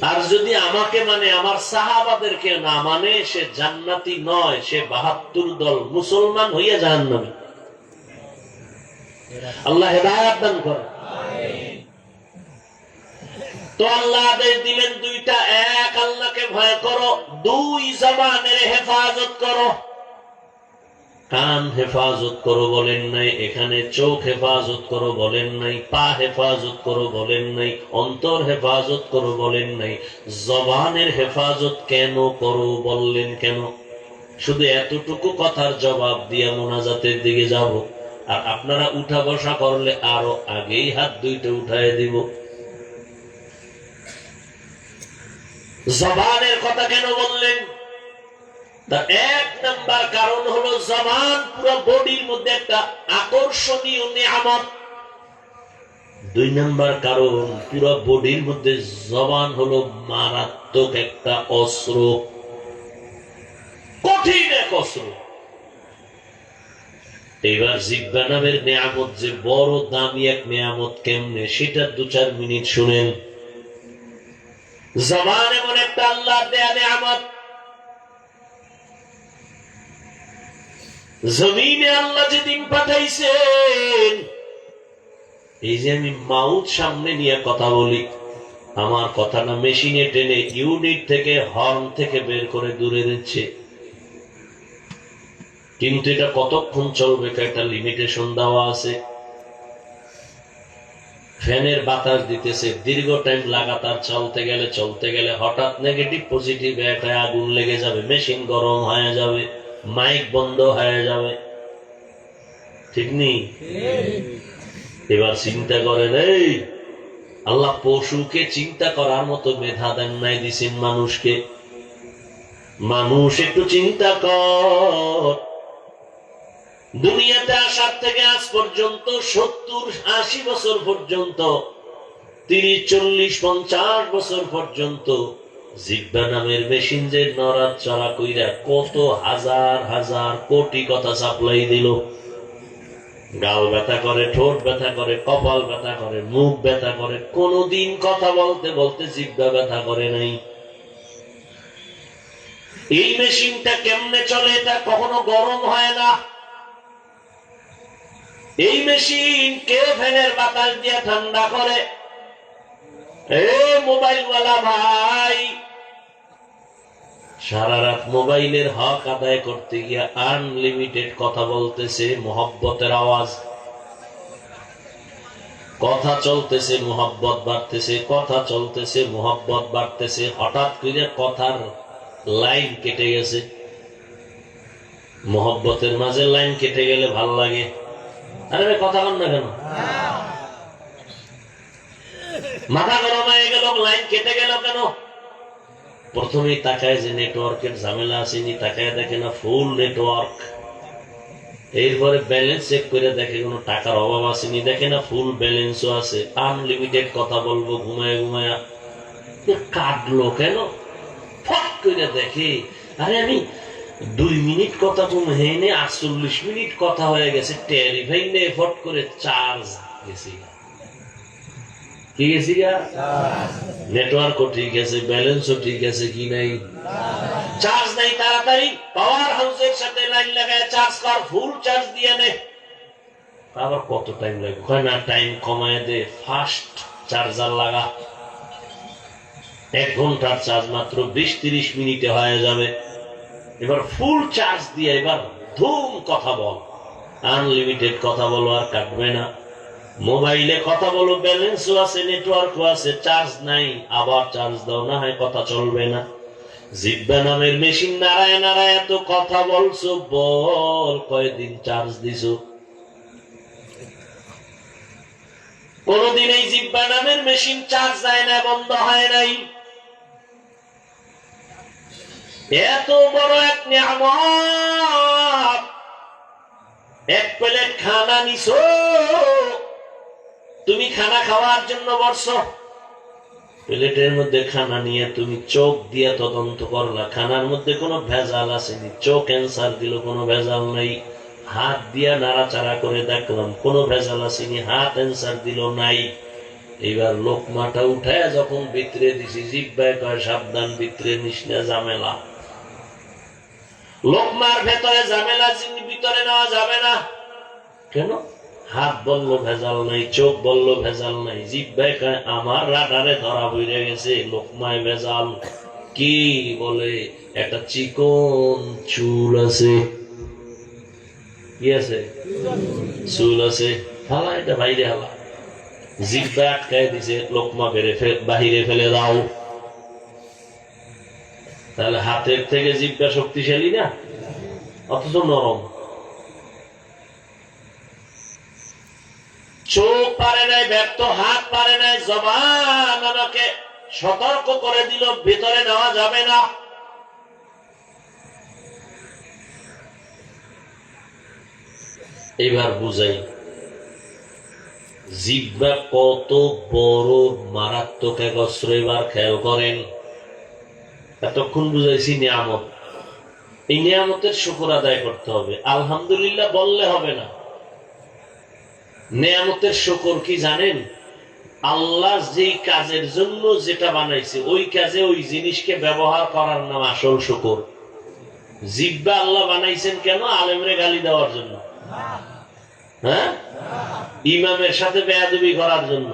আর যদি আমাকে মানে, আমার সাহাবাদেরকে না মানে, সে জান্নাতি নয়, সে ৭২ দল মুসলমান হইয়া জাহান্নামী। আল্লাহ হেদায়েত দান করেন। তো আল্লাহ আদেশ দিলেন দুইটা, এক আল্লাহকে ভয় করো, দুই জবানের হেফাজত করো। কান হেফাজত করো বলেন নাই, এখানে চোখ হেফাজত করো বলেন নাই, পা হেফাজত করো বলেন নাই, অন্তর হেফাজত করো বলেন নাই। জবানের হেফাজত কেন করো বললেন কেন? শুধু এতটুকু কথার জবাব দিয়া মোনাজাতের দিকে যাব। আর আপনারা উঠা বসা করলে আরো আগেই হাত দুইটা উঠায় দিব। জবানের কথা কেন বললেন? তার এক নাম্বার কারণ হলো জবান পুরো বডির মধ্যে একটা আকর্ষণীয় নিয়ামত। দুই নাম্বার কারণ, পুরো বডির মধ্যে জবান হলো মারাত্মক একটা অস্ত্র, কঠিন এক অস্ত্র। এবার জিহ্বা নামের নিয়ামত যে বড় দামি এক নিয়ামত, কেমনে সেটা ২-৪ মিনিট শুনেন। জবান এমন একটা আল্লাহর দেয়া নিয়ামত। জমিনে আল্লাহ যেদিন পাঠাইছেন, এই যে আমি মাউথ সামনে নিয়ে কথা বলি, আমার কথাটা মেশিনে টেনে ইউনিট থেকে, হর্ন থেকে বের করে দূরে দিচ্ছে। কিন্তু এটা কতক্ষণ চলবে একটা লিমিটেশন দেওয়া আছে। ফ্যানের বাতাস দিতেছে, দীর্ঘ টাইম লাগাতার চলতে গেলে হঠাৎ নেগেটিভ পজিটিভ একটা আগুন লেগে যাবে, মেশিন গরম হয়ে যাবে, মাইক বন্ধ হয়ে যাবে। ঠিক নেই? এবার চিন্তা করেন, এই আল্লাহ পশুকে চিন্তা করার মতো মেধা দেন নাই, দিছেন মানুষকে। মানুষ একটু চিন্তা কর। দুনিয়াতে আসার থেকে আজ পর্যন্ত ৭০-৮০ বছর পর্যন্ত, ৩০-৪০-৫০ বছর পর্যন্ত জিহ্বা নামের মেশিন যে নড়াচড়া কইরা কত হাজার হাজার কোটি কথা সাপ্লাই দিল। গাল ব্যথা করে, ঠোঁট ব্যথা করে, কপাল ব্যথা করে, মুখ ব্যথা করে, কোনদিন কথা বলতে বলতে জিহ্বা ব্যথা করে নাই। এই মেশিনটা কেমনে চলে? এটা কখনো গরম হয় না। এই মেশিন কে ফ্যানের বাতাস দিয়ে ঠান্ডা করে? মোবাইল ওয়ালা ভাই সারা রাত মোবাইলের হক আদায় করতে গিয়ে আনলিমিটেড কথা বলতেছে, মোহব্বতের আওয়াজ, কথা চলতেছে, মোহব্বত বাড়তেছে, কথা চলতেছে, মোহব্বত বাড়তেছে। হঠাৎ করে কথার লাইন কেটে গেছে। মোহব্বতের মাঝে লাইন কেটে গেলে ভাল লাগে। আরে কথা বল না কেন? মাথা গরম হয়ে গেল, লাইন কেটে গেল কেন? প্রথমেই তাকায় যে নেটওয়ার্কের ঝামেলা আসেনি, তাকায় দেখে না ফুল নেটওয়ার্ক। এরপরে ব্যালেন্স চেক করে দেখে কোনো টাকার অভাব আসেনি, দেখে না ফুল ব্যালেন্সও আছে। আনলিমিটেড কথা বলবো ঘুমায় ঘুমায়া, কাটলো কেন? ফট করে দেখে, আরে আমি 2 মিনিট কথা কমে 48 মিনিট কথা হয়ে গেছে। টেরিফাই নে ফট করে চার্জ গেছি। কি গেছি গা? নেটওয়ার্কও ঠিক আছে, ব্যালেন্সও ঠিক আছে, কি নাই? চার্জ নাই। তাড়াতাড়ি পাওয়ার হাউসের সাথে লাইন লাগায় চার্জ কর, ফুল চার্জ দিয়ে নে। আবার কত টাইম লাগবে? হয় না, টাইম কমায় দে, ফাস্ট চার্জার লাগা। 1 ঘন্টার চার্জ মাত্র 20-30 মিনিটে হয়ে যাবে। এবার ফুল চার্জ দিয়ে এবার ধুম কথা বল, আনলিমিটেড কথা বলো, আর কাটবে না। মোবাইলে কথা বলো, ব্যালেন্সও আছে, নেটওয়ার্কও আছে, চার্জ নাই, আবার চার্জ দাও, না হয় কথা চলবে না। জিহ্বা নামের মেশিন নাড়ায় নাড়ায় এত কথা বলছো, বল কয়দিন চার্জ দিছো? কোনদিন এই জিহ্বা নামের মেশিন চার্জ যায় না, বন্ধ হয় নাই। এত বড় এক নিয়ামত, এক প্লেট খানা নিছো, তুমি খানা খাওয়ার জন্য বসছো, প্লেটের মধ্যে খানা নিয়ে তুমি চোখ দিয়ে তদন্ত করলা, খানার মধ্যে কোনো ভেজাল আসেনি, চোখ অ্যান্সার দিল কোনো ভেজাল নাই। হাত দিয়া নাড়াচাড়া করে দেখলাম কোনো ভেজাল আসেনি, হাত অ্যান্সার দিল নাই। এইবার লোকমাটা উঠায় যখন ভিতরে দিছি, জিহ্বায় কয় সাবধান, ভিতরে নিস না, ঝামেলা। লোকমার ভেতরে ঝামেলা, ভিতরে নেওয়া যাবে না। কেন? হাত বললো ভেজাল নাই, চোখ বললো ভেজাল নাই, জিহ্বায় কয় আমার রাডারে ধরা হয়ে গেছে, লোকমায় ভেজাল। কি বলে? একটা চিকন চুল আছে। কি আছে? চুল আছে, হালা এটা বাইরে হালা। জিহ্বা আটকায় দিছে, লোকমা বাহিরে ফেলে দাও। তাহলে হাতের থেকে জিহ্বা শক্তিশালী না, অথচ নরম। চোখ পারে নাই, ব্যর্থ, হাত পারে নাই, জবান আমাকে সতর্ক করে দিল ভিতরে নেওয়া যাবে না। এবার বুঝাই জিহ্বা কত বড় মারাত্মক এক অস্ত্র। এবার খেয়াল করেন, এতক্ষণ বুঝাইছি নিয়ামত, এই নিয়ামতের শুকর আদায় করতে হবে। আলহামদুলিল্লাহ বললে হবে না। নিয়ামতের শুকর কি জানেন? আল্লাহ যেই কাজের জন্য যেটা বানাইছে, ওই কাজে ওই জিনিসকে ব্যবহার করার নাম আসল শুকর। জিহ্বা আল্লাহ বানাইছেন কেন? আলেমরে গালি দেওয়ার জন্য? হ্যাঁ, ইমামের সাথে বেয়াদবি করার জন্য?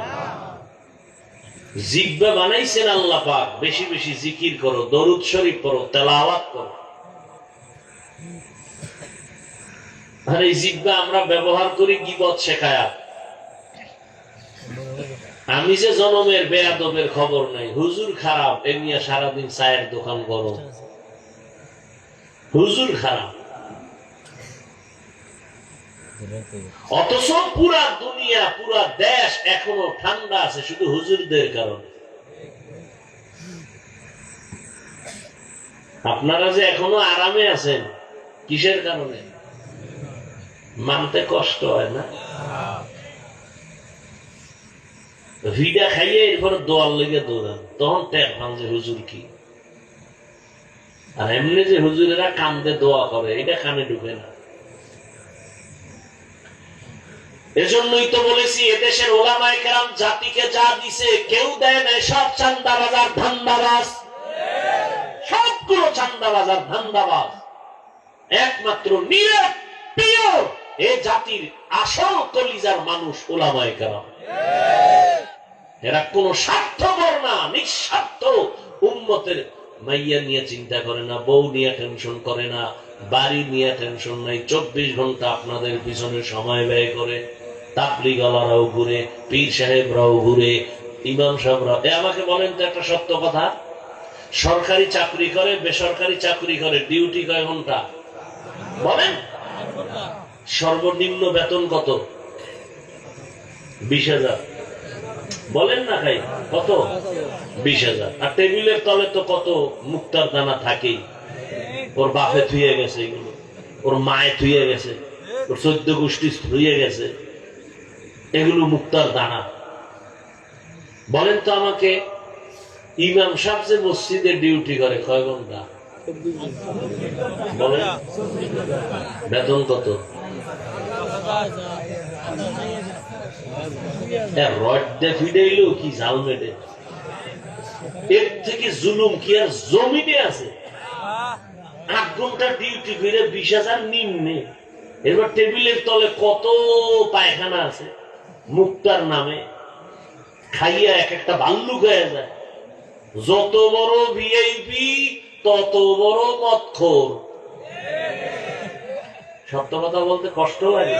জিহ্বা বানাইছেন আল্লাহ পাক বেশি বেশি জিকির করো, দরুদ শরীফ পড়ো, তেলাওয়াত করো। আর এই জিহ্বা আমরা ব্যবহার করি গীবত শেখায়া। আমি যে জনমের বেয়াদবের খবর নাই, হুজুর খারাপ, এমনি সারাদিন চায়ের দোকান করো, হুজুর খারাপ। অথচ পুরা দুনিয়া, পুরা দেশ এখনো ঠান্ডা আছে শুধু হুজুরদের কারণে। আপনারা যে এখনো আরামে আছেন, কিসের কারণে? মানতে কষ্ট হয় না? ভিডা খাইয়ে এরপরে দোয়ার লেগে দৌড়ান, তখন টের পান যে হুজুর কি। আর এমনি যে হুজুরেরা কান্দে দোয়া করে, এটা কানে ঢুকে না। এজন্যই তো বলেছি, এদেশের ওলামায়ে কেরাম জাতিকে যা দিছে কেউ দেয় না, সব চান্দাবাজ আর ধান্দাবাজ, সবগুলো চান্দাবাজ আর ধান্দাবাজ। একমাত্র নিরপেক্ষ এ জাতির আসল কলিজার মানুষ ওলামায়ে কেরাম। এরা কোন স্বার্থপর না, নিঃস্বার্থ। উম্মতের মাইয়া নিয়ে চিন্তা করে না, বউ নিয়ে টেনশন করে না, বাড়ি নিয়ে টেনশন নাই, 24 ঘন্টা আপনাদের পিছনে সময় ব্যয় করে। তাবলীগওয়ালারাও ঘুরে, পীর সাহেবরাও ঘুরে, ইমাম সাহেবরাও। আমাকে বলেন তো একটা সত্য কথা, সরকারি চাকরি করে, বেসরকারি চাকরি করে, ডিউটি কয় ঘন্টা বলেন? সর্বনিম্ন বেতন কত? 20,000 বলেন না খাই, কত? 20,000। আর টেবিলের তলে তো কত মুক্তার দানা থাকেই। ওর বাপে থুয়ে গেছে এগুলো, ওর মায়ে থুয়ে গেছে, ওর 14 গোষ্ঠী থুয়ে গেছে, এগুলো মুক্তার দানা। বলেন তো আমাকে, ইমাম সাহেব যে মসজিদে ডিউটি করে কয় ঘন্টা বলেন? বেতন কত? কি জাল মেটে, এর থেকে জুলুম কি আর জমিনে আছে? 8 ঘন্টা ডিউটি করে 20,000 নিম্নে। এবার টেবিলের তলে কত পায়খানা আছে মুক্তার নামে, খাইয়া এক একটা ভাল্লুক হয়ে যায়। যত বড় ভিআইপি তত বড় মদখোর। সত্য কথা বলতে কষ্ট লাগে।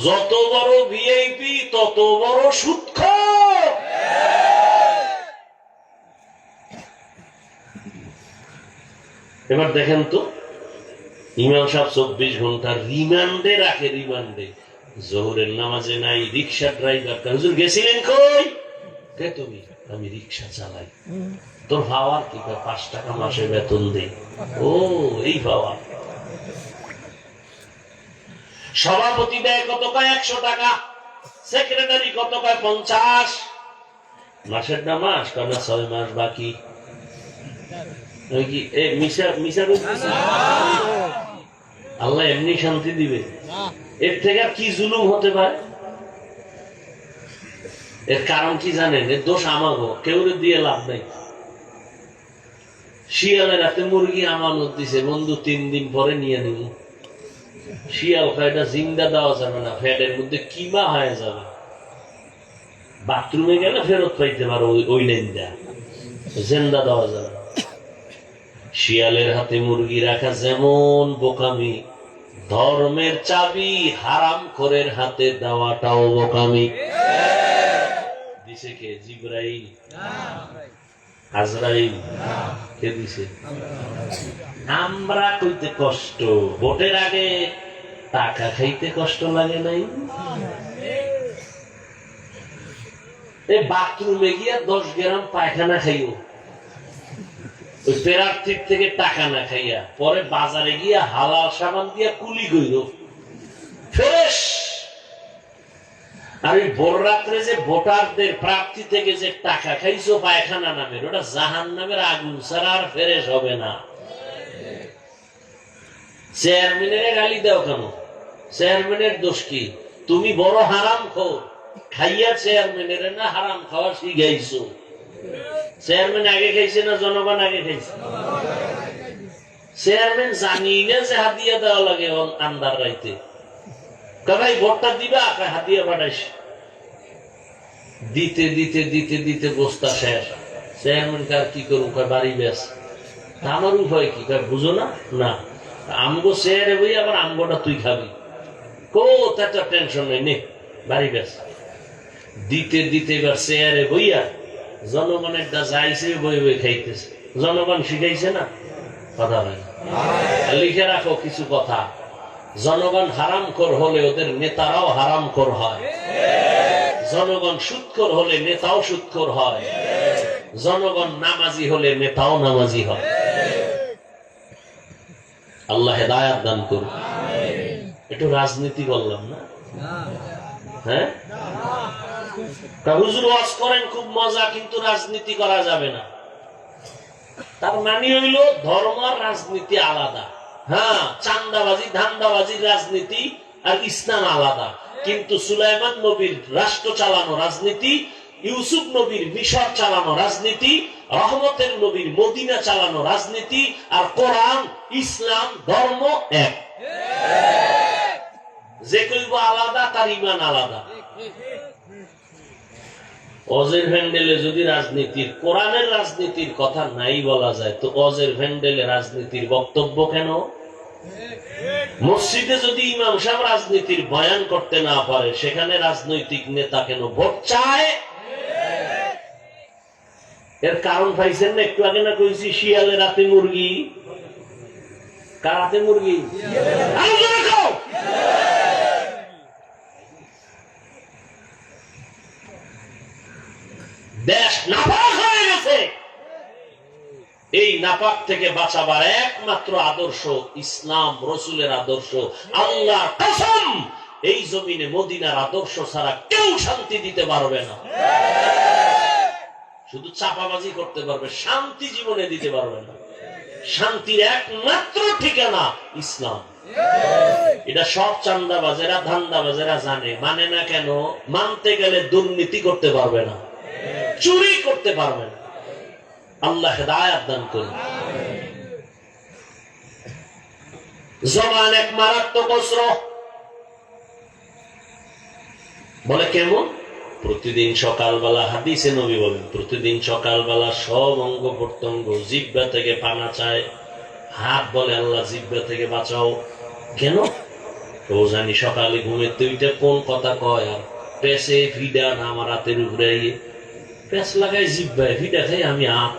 যত বড় ভিআইপি তত বড় সুদখোর। এবার দেখেন তো, ইমাম সাহেব 24 ঘন্টা রিমান্ডে রাখে, রিমান্ডে। জোহরের নামাজে নাই, রিক্সা ড্রাইভার। হুজুর গেছিলেন কই? কে তুমি? আমি রিক্সা চালাই। তোর পাওয়ার কি? 5 টাকা মাসে বেতন দেই। ও এই পাওয়ার। সভাপতি দেয় কত কয়? 100 টাকা। সেক্রেটারি কত কয়? 50। মাসের না মাস কারণ 6 মাস বাকি। আল্লাহ এমনি শান্তি দিবে? এর থেকে আর কি জুলুম হতে পারে? এর কারণ কি জানেন? এর দোষ আমাগো, কেউ দিয়ে লাভ নাই। শিয়ালের হাতে মুরগি আমানত দিছে, বন্ধু 3 দিন পরে নিয়ে নিব। শিয়াল খায়টা জিন্দা দেওয়া যাবে না, ফ্যাটের মধ্যে কিবা হয়ে যাবে। বাথরুমে গেলে ফেরত পাইতে পারো, ওই লাইন দেয়া জিন্দা দেওয়া যাবে। শিয়ালের হাতে মুরগি রাখা যেমন বোকামি, ধর্মের চাবি হারামখোরের হাতে দেওয়াটাও বোকামি। দিছে কে? জিবরাইল? আজরাইল? কে দিছে? আমরা কইতে কষ্ট, ভোটের আগে টাকা খাইতে কষ্ট লাগে নাই? এই বাথরুমে গিয়া 10 গ্রাম পায়খানা খাইও, ওই প্রার্থীর থেকে টাকা না খাইয়া, পরে বাজারে গিয়া হালাল সাবান দিয়া কুলি কইল ফ্রেশ। আর ওই ভোর রাত্রে যে ভোটারদের প্রার্থী থেকে যে টাকা খাইছো পায়খানা নামের, ওটা জাহান্নামের আগুন ছাড়া আর ফ্রেশ হবে না। চেয়ারম্যানের গালি দাও কেন? চেয়ারম্যানের দোষ কি? তুমি বড় হারামখোর, খাইয়া চেয়ারম্যানের না হারাম খাওয়া শিখাইছো। চেয়ারম্যান আগে খাইছে না জনগণ আগে খাইছে? চেয়ারম্যান জানি না যে হাতিয়া দেওয়া লাগে আন্দার রাইতে। ভাই ভোটটা দিবা, হাতিয়া পাঠাইস। দিতে দিতে দিতে দিতে বস্তা শেষ। চেয়ারম্যান কার কি করুন? বাড়ি বেশ। আমার উপায় কি? বুঝো না? না আমগো চেয়ারে বই, আবার আমগোটা তুই খাবি। কোথাটা টেনশন নেই, নে বাড়ি বেশ। দিতে দিতে এবার চেয়ারে বইয়া জনগণের দা যাইছে, বই বই খাইতেছে। জনগণ শিখাইছে না? কথা হয় না। লিখে রাখো কিছু কথা। জনগণ হারামখোর হলে ওদের নেতারাও হারামখোর হয়। জনগণ সুদখোর হলে নেতাও সুদখোর হয়। জনগণ নামাজি হলে নেতাও নামাজি হয়। আল্লাহ হেদায়াত দান করুন। একটু রাজনীতি বললাম না? হ্যাঁ, হুজুর ওয়াজ করেন খুব মজা, কিন্তু রাজনীতি করা যাবে না। তার মানে হইল ধর্ম আর রাজনীতি আলাদা। হ্যাঁ, চান্দাবাজি ধান্দাবাজির রাজনীতি আর ইসলাম আলাদা। কিন্তু সুলাইমান নবীর রাষ্ট্র চালানো রাজনীতি, ইউসুফ নবীর মিশর চালানো রাজনীতি, রহমতের নবীর মদিনা চালানো রাজনীতি, আর কোরআন ইসলাম ধর্ম এক। যে কইব আলাদা তার ইমান আলাদা। অজের ভ্যান্ডেলে যদি রাজনীতির, কোরআনের রাজনীতির কথা নাই বলা যায়, তো অজের ভ্যান্ডেলে রাজনীতির বক্তব্য কেন? মসজিদে যদি ইমাম সাহেব রাজনীতির বয়ান করতে না পারে, সেখানে রাজনৈতিক নেতা কেন ভোট চায়? এর কারণ পাইছেন না? একটু আগে না কইছি শিয়ালের রাতে মুরগি। কার হাতে মুরগি? দেশ নাপাক হয়ে গেছে। এই নাপাক থেকে বাঁচাবার একমাত্র আদর্শ ইসলাম, রসুলের আদর্শ। আল্লাহর কসম, এই জমিনে মদিনার আদর্শ ছাড়া কেউ শান্তি দিতে পারবে না। শুধু চাপাবাজি করতে পারবে, শান্তি জীবনে দিতে পারবে না। শান্তির একমাত্র ঠিকানা ইসলাম। এটা সব চান্দাবাজেরা ধান্দাবাজেরা জানে, মানে না কেন? মানতে গেলে দুর্নীতি করতে পারবে না, চুরি করতে পারবে না। আল্লাহ হেদায়াত দান করুন। জবান এক মারাত্মক অস্ত্র। বলে কেমন? প্রতিদিন সকালবেলা, হাদিসে নবী বলেন, প্রতিদিন সকালবেলা সব অঙ্গ প্রত্যঙ্গ জিহ্বা থেকে পানা চায়। হাত বলে আল্লাহ জিহ্বা থেকে বাঁচাও, কেন? ও জানি সকালে ঘুমের তুইটা কোন কথা কয় আর পেশে ফিডা না আমার হাতের উপরে পেঁচ লাগাই জিব্বায় ফিডা খাই আমি আপ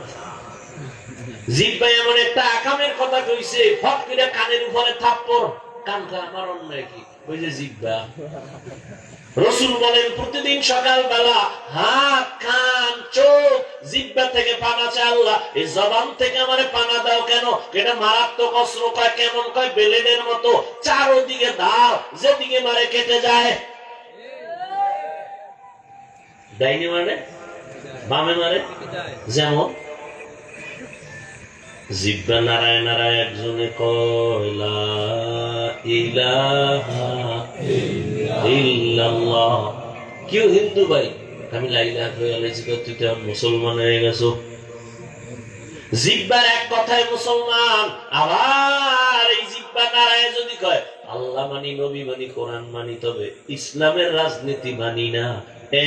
জিব্বায় এমন একটা আকামের কথা কইছে ফট করে কানের উপরে থাপ্পড় কান খা আমার অন্যায় কি ওই যে জিব্বা। রসুল বলেন প্রতিদিন সকালবেলা হাত কান চোখ জিব্বা থেকে পানা চায় আল্লাহ এই জবান থেকে আমারে পানা দাও। কেন? এটা মারাত্মক অস্ত্র। কয় কেমন? কয় ব্লেডের মতো চারদিকে দাও, যেদিকে মারে কেটে যায়। ডাইনি মানে বামে মারে। যেমন জিব্বা নারায় নারায় একজনে কয় লা ইলাহা ইল্লাল্লাহ। কেউ হিন্দু ভাই আমি লা ইলাহা ইল্লাল্লাহ তুই তো মুসলমান হয়ে গেছো। জিব্বার এক কথায় মুসলমান, আবার এই জিব্বা নারায় যদি কয় আল্লাহ মানি, নবী মানি, কোরআন মানি, তবে ইসলামের রাজনীতি মানি না,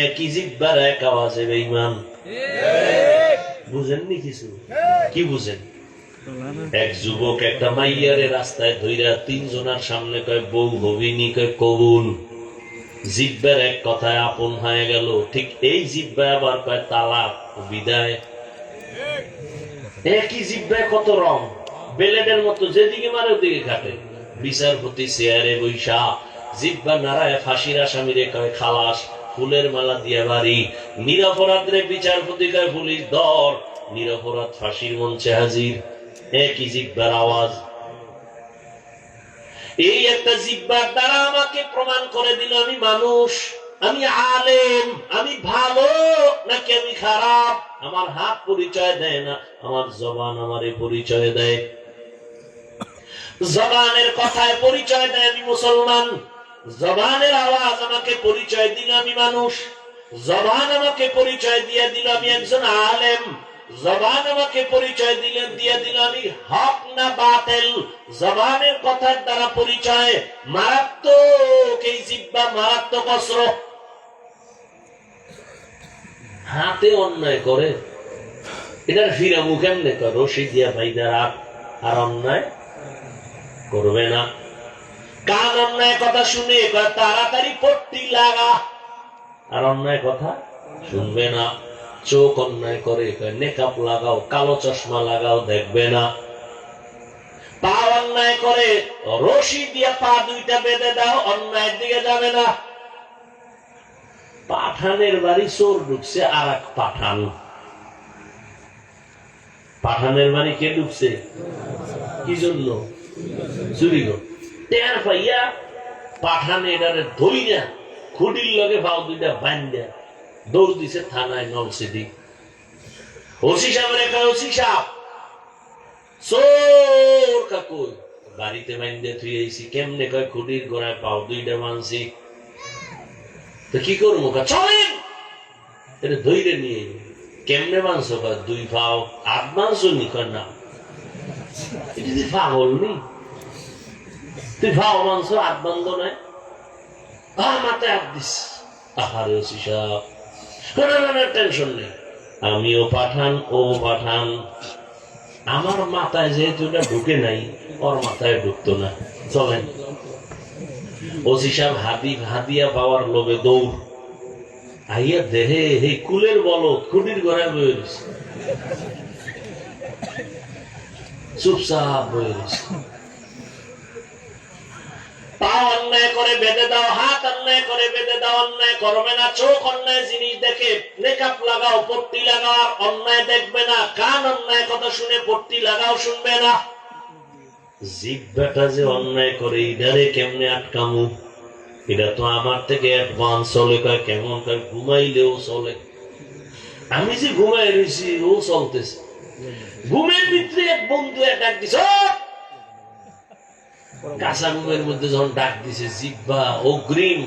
একই জিব্বার এক আওয়াজে বেঈমান। বুঝেননি কিছু? কি বুঝেন? এক যুবক একটা মাইয়ারে রাস্তায় ধইরা তিনজনের সামনে কয় বউ হবিনি, কয় কবুল। জিব্বার এক কথায় আপন হয়ে গেল। ঠিক এই জিব্বা আবার কয় তালাক, বিদায়। একই জিব্বায় কত রং, বেলেডের মতো যেদিকে মারে ওদিকে কাটে। বিচারপতি চেয়ারে বৈশা জিব্বা নারায় ফাঁসির আসামিরে কয় খালাস, ফুলের মালা দিয়ে বাড়ি। নিরপরাধরে বিচারপতি কয় পুলিশ ধর, নিরপরাধ ফাঁসির মঞ্চে হাজির। একই জিব্বার আওয়াজ। এই একটা জিব্বার দ্বারা আমাকে প্রমাণ করে দিল আমি মানুষ, আমি আলেম, আমি ভালো নাকি আমি খারাপ। আমার হাত পরিচয় দেয় না, আমার জবান আমারে পরিচয় দেয়। জবানের কথায় পরিচয় দেয় আমি মুসলমান। জবানের আওয়াজ আমাকে পরিচয় দিল আমি মানুষ। জবান আমাকে পরিচয় দিয়ে দিল আমি একজন আলেম। জবান আমাকে পরিচয় দিয়ে দিল আমি হক না বাতিল। জবানের কথার দ্বারা পরিচয়। মারাত্মক এই জিহ্বা, মারাত্মক অস্ত্র। হাতে অন্যায় করে এটার ফিরামু কেমনে? রশি দিয়া ভাইদার আর অন্যায় করবে না। কান অন্যায় কথা শুনে তাড়াতাড়ি পট্টি লাগা, আর অন্যায় কথা শুনবে না। চোখ অন্যায় করে নেকাপ লাগাও, কালো চশমা লাগাও, দেখবে না। পা অন্যায় করে রশি দিয়া পা দুইটা বেঁধে দাও, অন্যায়ের দিকে যাবে না। পাঠানের বাড়ি চোর ঢুকছে আর এক পাঠান। পাঠানের বাড়ি কে ঢুকছে? কি জন্য? চুরি কর। টের পাইয়া পাঠান এটারে ধইরা খুঁটির লগে পাও দুইটা বান্ধা দৌড় দিছে থানায় নলসিটি। ওসি সাহেবের একটা ওসি সাহেব চোর কাকুই বাড়িতে বান্ধে থুই আইছি। কেমনে? কয় খুঁটির গোড়ায় পাও দুইটা মানছি। তো কি করবো? চলেন এটা ধৈর্য নিয়ে। কেমনে মানছো? দুই পাও আট মানছো নি? না এটা পাগল নি, তুই পাও মানছো আট বান্ধ নাই, মাথায় হাত দিস। আহারে ওসি সাহেব টেনশন নেই, আমিও পাঠান ও পাঠান। আমার মাথায় যেহেতু এটা ঢুকে নাই, ওর মাথায় ঢুকতো না। চলেন। ওসি সাহেব হাতিয়া পাওয়ার লোভে দৌড় আইয়া দেহে হে কুলের বলদ খুঁটির ঘরে বয়ে রয়েছে, চুপচাপ বয়ে রয়েছে। পা অন্যায় করে বেঁধে দাও, হাত অন্যায় করে বেঁধে দাও, অন্যায় করবে না। চোখ অন্যায় জিনিস দেখে মেকআপ লাগাও, পট্টি লাগাও, আর অন্যায় দেখবে না। কান অন্যায় কথা শুনে পট্টি লাগাও, শুনবে না। জিহ্বাটা যে অন্যায় করে ইধারে কেমনে আটকামু? এটা তো আমার থেকে অ্যাডভান্স চলে। কয় কেমন? কয় ঘুমাইলেও চলে। আমি যে ঘুমাই রয়েছি ও চলতেছে। ঘুমের ভিতরে এক বন্ধু ডাক দিছে, কাঁচা ঘুমের মধ্যে যখন ডাক দিছে, জিহ্বা অগ্রিম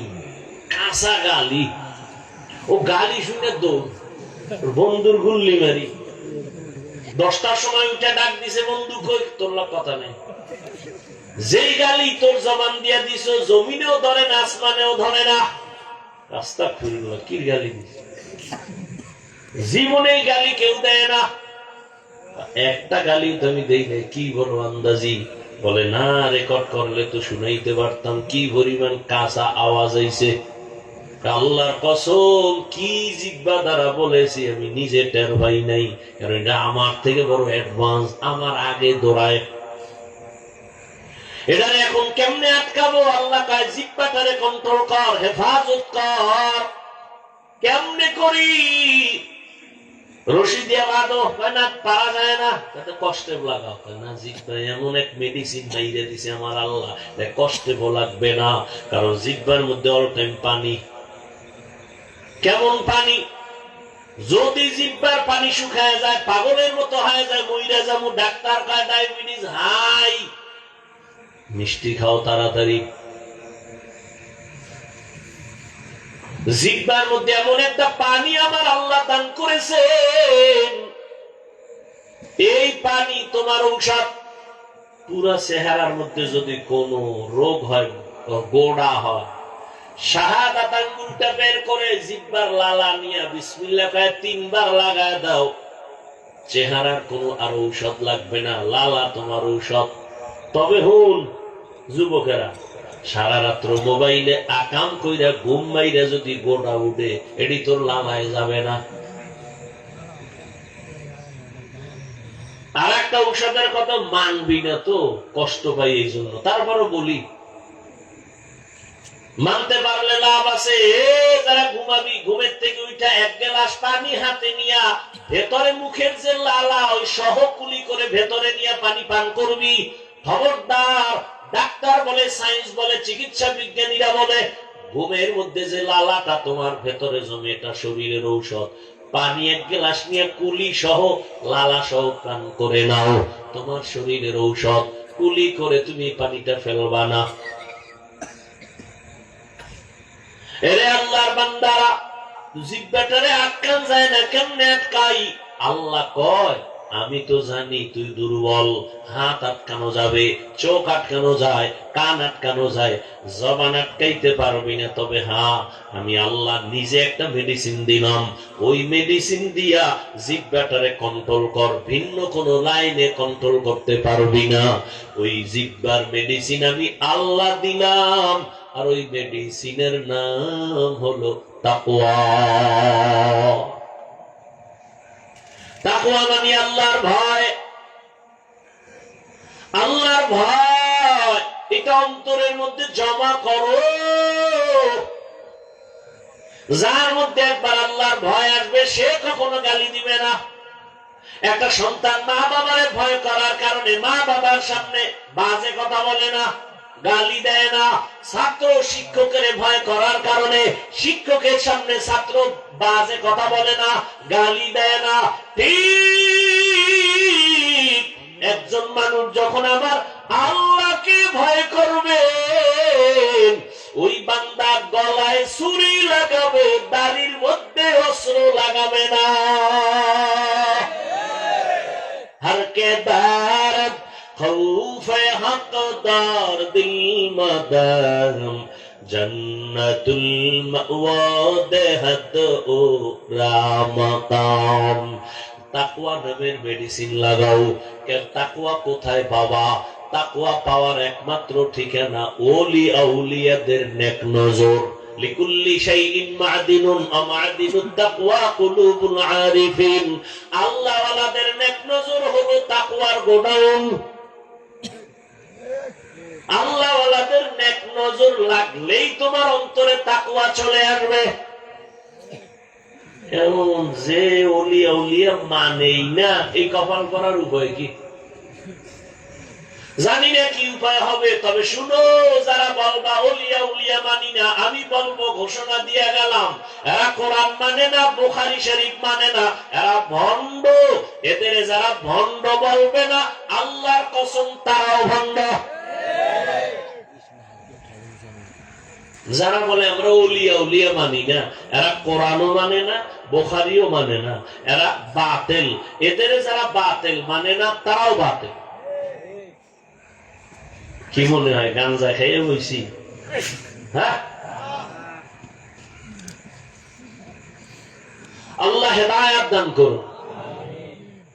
কাঁচা গালি। ও গালি শুনে দৌড়, বন্ধুর গুল্লি মারি। 10টার সময় উঠে ডাক দিছে, বন্ধু কই? তোর কথা নেই। যেই গালি তোর জবান দিয়া দিছ, জমিনেও ধরে না, আসমানেও ধরে না। রাস্তা খুলল, কি গালি দিস? জীবনে গালি কেউ দেয় না। একটা গালি তো আমি দেই নাই। কি বলো আন্দাজি? বলে না, রেকর্ড করলে তো শুনাইতে পারতাম। কি পরিমাণ কাঁচা আওয়াজ হইছে, আল্লাহর কসম কি জিহ্বা দ্বারা বলেছি আমি নিজে টের পাই নাই, কারণ এটা আমার থেকে বড় অ্যাডভান্স, আমার আগে দৌড়ায়। এটা এখন কেমনে আটকাবো? আল্লাহ কয় জিহ্বাটারে কন্ট্রোল কর, হেফাজত কর। কেমনে করি? রশি দিয়ে বাঁধো, না পারা যায় না, তাতে কষ্টে লাগাও না। জিহ্বা এমন এক মেডিসিন মাইরে দিছে আমার আল্লাহ, কষ্টে লাগবে না, কারণ জিহ্বার মধ্যে অল টাইম পানি। কেমন পানি? যদি জিহ্বার পানি শুকায় যায়, পাগলের মতো হয়ে যায়, মইরা যাবো, ডাক্তার কয় ডায়াবেটিস হাই। মিষ্টি খাও তাড়াতাড়ি। জিহ্বার মধ্যে এমন একটা পানি আমার আল্লাহ দান করেছেন, এই পানি তোমার ঔষধ। পুরা চেহারার মধ্যে যদি কোনো রোগ হয়, গোড়া হয়, শাহাদাত আঙ্গুলটা বের করে জিহ্বার লালা নিয়ে বিসমিল্লাহ কয়ে 3 বার লাগায় দাও, চেহারার কোনো আর ঔষধ লাগবে না, লালা তোমার ঔষধ। তবে হুন যুবকেরা, সারা রাত্র মোবাইলে আকাম কইরা ঘুম মাইরা যদি গোড়া উঠে, এটি তোর লামায় যাবে না। আর একটা ঔষধের কথা মানবি না তো, কষ্ট পাই এই জন্য, তারপরও বলি মানতে পারলে লাভ আছে। যারা ঘুমাবি, ঘুমের থেকে উঠা 1 গ্লাস পানি হাতে নিয়া ভেতরে মুখের যে লালা ওই সহ কুলি করে ভেতরে নিয়ে পানি পান করবি। খবরদার, ডাক্তার বলে, সায়েন্স বলে, চিকিৎসা বিজ্ঞানীরা বলে, ঘুমের মধ্যে যে লালাটা তোমার ভেতরে জমে, এটা শরীরের ঔষধ। পানি 1 গ্লাস নিয়ে কুলি সহ লালা সহ পান করে নাও, তোমার শরীরের ঔষধ। কুলি করে তুমি পানিটা ফেলবা না। এরে আল্লাহর বান্দারা, জিহ্বাটারে আটকান যায় না, কেমনে আটকাই? আল্লাহ কয় আমি তো জানি তুই দুর্বল। হাত আটকানো যাবে, চোখ আটকানো যায়, কান আটকানো যায়, জবান আটকাইতে পারবি না। তবে হ্যাঁ, আমি আল্লাহ নিজে একটা মেডিসিন দিলাম, ওই মেডিসিন দিয়া জিহ্বাটারে কন্ট্রোল কর, ভিন্ন কোন লাইনে কন্ট্রোল করতে পারবি না। ওই জিহ্বার মেডিসিন আমি আল্লাহ দিলাম, আর ওই মেডিসিনের নাম হলো তাকওয়া। তাকওয়া মানে আল্লাহর ভয়। আল্লাহর ভয় এটা অন্তরের মধ্যে জমা করো। যার মধ্যে একবার আল্লাহর ভয় আসবে, সে কখনো গালি দিবে না। একটা সন্তান মা বাবার ভয় করার কারণে মা বাবার সামনে বাজে কথা বলে না, গালি দেয় না। ছাত্র শিক্ষকের ভয় করার কারণে শিক্ষকের সামনে ছাত্র বাজে কথা বলে না, গালি দেয় না। ঠিক একজন মানুষ যখন আমার আল্লাহকে ভয় করবে, ওই বান্দা গলায় ছুরি লাগাবে, দাড়ির মধ্যে অস্ত্র লাগাবে না। হরকে দারদ খৌফে হকদার দিল মদারম জন্নতুল মাওয়া দেহত ও রামকাম। তাকওয়া নামের মেডিসিন লাগাও। তাকওয়া কোথায় পাবা? তাকওয়া পাওয়ার একমাত্র ঠিকানা ওলি আউলিয়াদের নেক নজর। লিকুল্লি শাইইন মা'দিনুন ওয়া মা'দিনুত তাকওয়া কুলুবুল আরিফিন। আল্লাহ ওয়ালাদের নেক নজর হলো তাকওয়ার গোডাউন। আল্লাহ ওয়ালাদের নেক নজর লাগলেই তোমার অন্তরে তাকওয়া চলে আসবে। এমন যে ওলি আউলিয়া মানেই না, এই কপাল করার উপায় কি? জানি না কি উপায় হবে। তবে শুনো, যারা বলবা ওলিয়া উলিয়া মানি না, আমি বলবো, ঘোষণা দিয়ে গেলাম, এরা কোরআন মানে না, বুখারী শরীফ মানে না, এরা ভণ্ড। এদের যারা ভণ্ড বলবে না, আল্লাহর কসম তারাও ভণ্ড। যারা বলে আমরা ওলিয়া উলিয়া মানি না, এরা কোরআনও মানে না, বুখারীও মানে না, এরা বাতিল। এদের যারা বাতিল মানে না, তারাও বাতিল। কি মনে হয় গাঞ্জা খেয়ে বইছি? হ্যাঁ, আল্লাহ হেদায়েত দান করুন।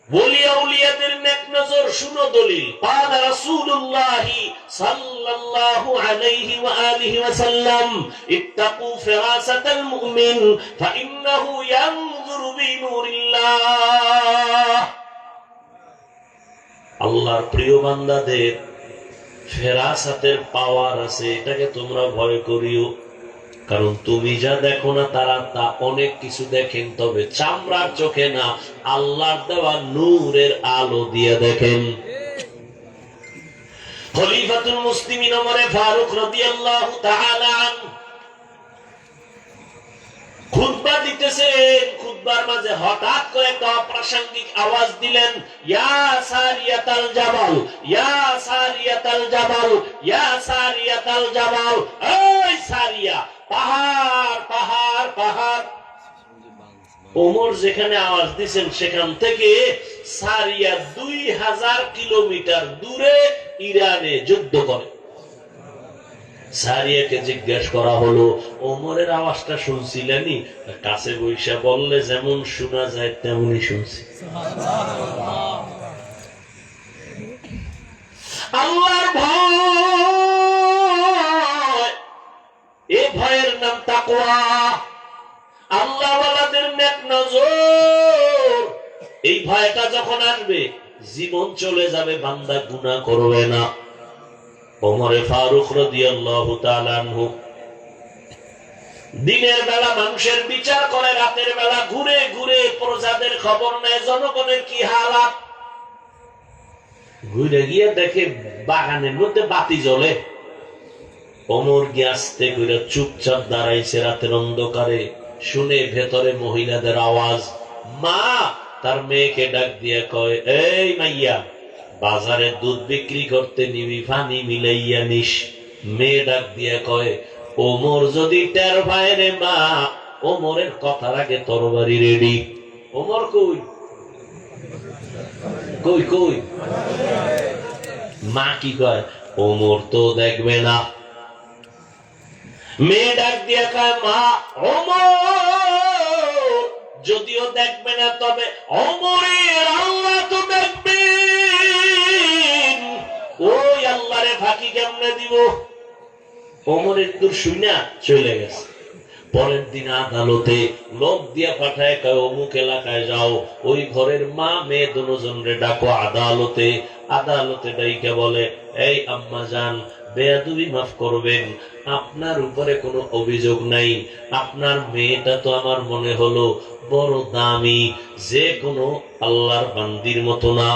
ওলি আউলিয়াদের নেক নজর শুনো দলিল। قال رسول الله صلى الله عليه وآله وسلم اتقوا فراسة المؤمن فإنه ينظر بنور الله। আল্লাহর প্রিয় বান্দাদের ফেরাসাতের পাওয়ার আছে, এটাকে তোমরা ভয় করিও। কারণ তুমি যা দেখো না তারা তা অনেক কিছু দেখেন, তবে চামড়ার চোখে না, আল্লাহর দেওয়া নূরের আলো দিয়ে দেখেন। খলিফাতুল মুসলিমিন ওমর ফারুক রাদিয়াল্লাহু তাআলা আনহু খুতবা দিতেছেন, খুতবার মাঝে হঠাৎ করে একটা অপ্রাসঙ্গিক আওয়াজ দিলেন, ইয়া সারিয়াতাল জাবাল, ইয়া সারিয়াতাল জাবাল, ইয়া সারিয়াতাল জাবাল। এই সারিয়া, পাহাড় পাহাড় পাহাড়। ওমর যেখানে আওয়াজ দিয়েছেন সেখান থেকে সারিয়া 2000 কিলোমিটার দূরে ইরানে যুদ্ধ করে। সারিয়াকে জিজ্ঞাসা করা হলো, ওমরের আওয়াজটা শুনছিলেনই? কাছে বৈশা বললে যেমন শোনা যায় তেমনই শুনছি। আল্লাহর ভয়, এ ভয়ের নাম তাকওয়া। আল্লাহওয়ালাদের নেক নজর, এই ভয়টা যখন আসবে জীবন চলে যাবে, বান্দা গুনাহ করবে না। ওমরে ফারুক রাদিয়াল্লাহু তাআলা আনহু দিনের বেলা মানুষের বিচার করে, রাতের বেলা ঘুরে ঘুরে প্রজাদের খবর নেয়, জনগণের কি হালাত। ঘুরে গিয়ে দেখে বাগানের মধ্যে বাতি জ্বলে। ওমর গিয়ে আস্তে করে চুপচাপ দাঁড়াইছে রাতের অন্ধকারে, শুনে ভেতরে মহিলাদের আওয়াজ। মা তার মেয়েকে ডাক দিয়ে কয়, এই মাইয়া, বাজারে দুধ বিক্রি করতে নিবি, পানি মিলাইয়া নিস। মেয়ে ডাক দিয়ে কয়, ওমর যদি টের পায় রে মা, ওমরের কথার আগে তরবারি রেডি। ওমর কই কই কই? মা কি কয়, ওমর তো দেখবে না। মেয়ে ডাক দিয়ে কয়, মা ওমর যদিও দেখবে না, তবে ওমরের আল্লাহ তো দেখবে। ওই আল্লাহরে ফাঁকি কেমনে দিব? ওমরের দূর শুইনা চলে গেছে। পরের দিন আদালতে লোক দিয়া পাঠায়, কয় অমুক এলাকায় যাও, ওই ঘরের মা মেয়ে দুজনরে ডাকো আদালতে। আদালতে ডাইকে বলে, এই আম্মা জান, বেয়াদবি মাফ করবেন, আপনার উপরে কোনো অভিযোগ নাই। আপনার মেয়েটা তো আমার মনে হলো বড় দামি, যে কোনো আল্লাহর বান্দির মতো না,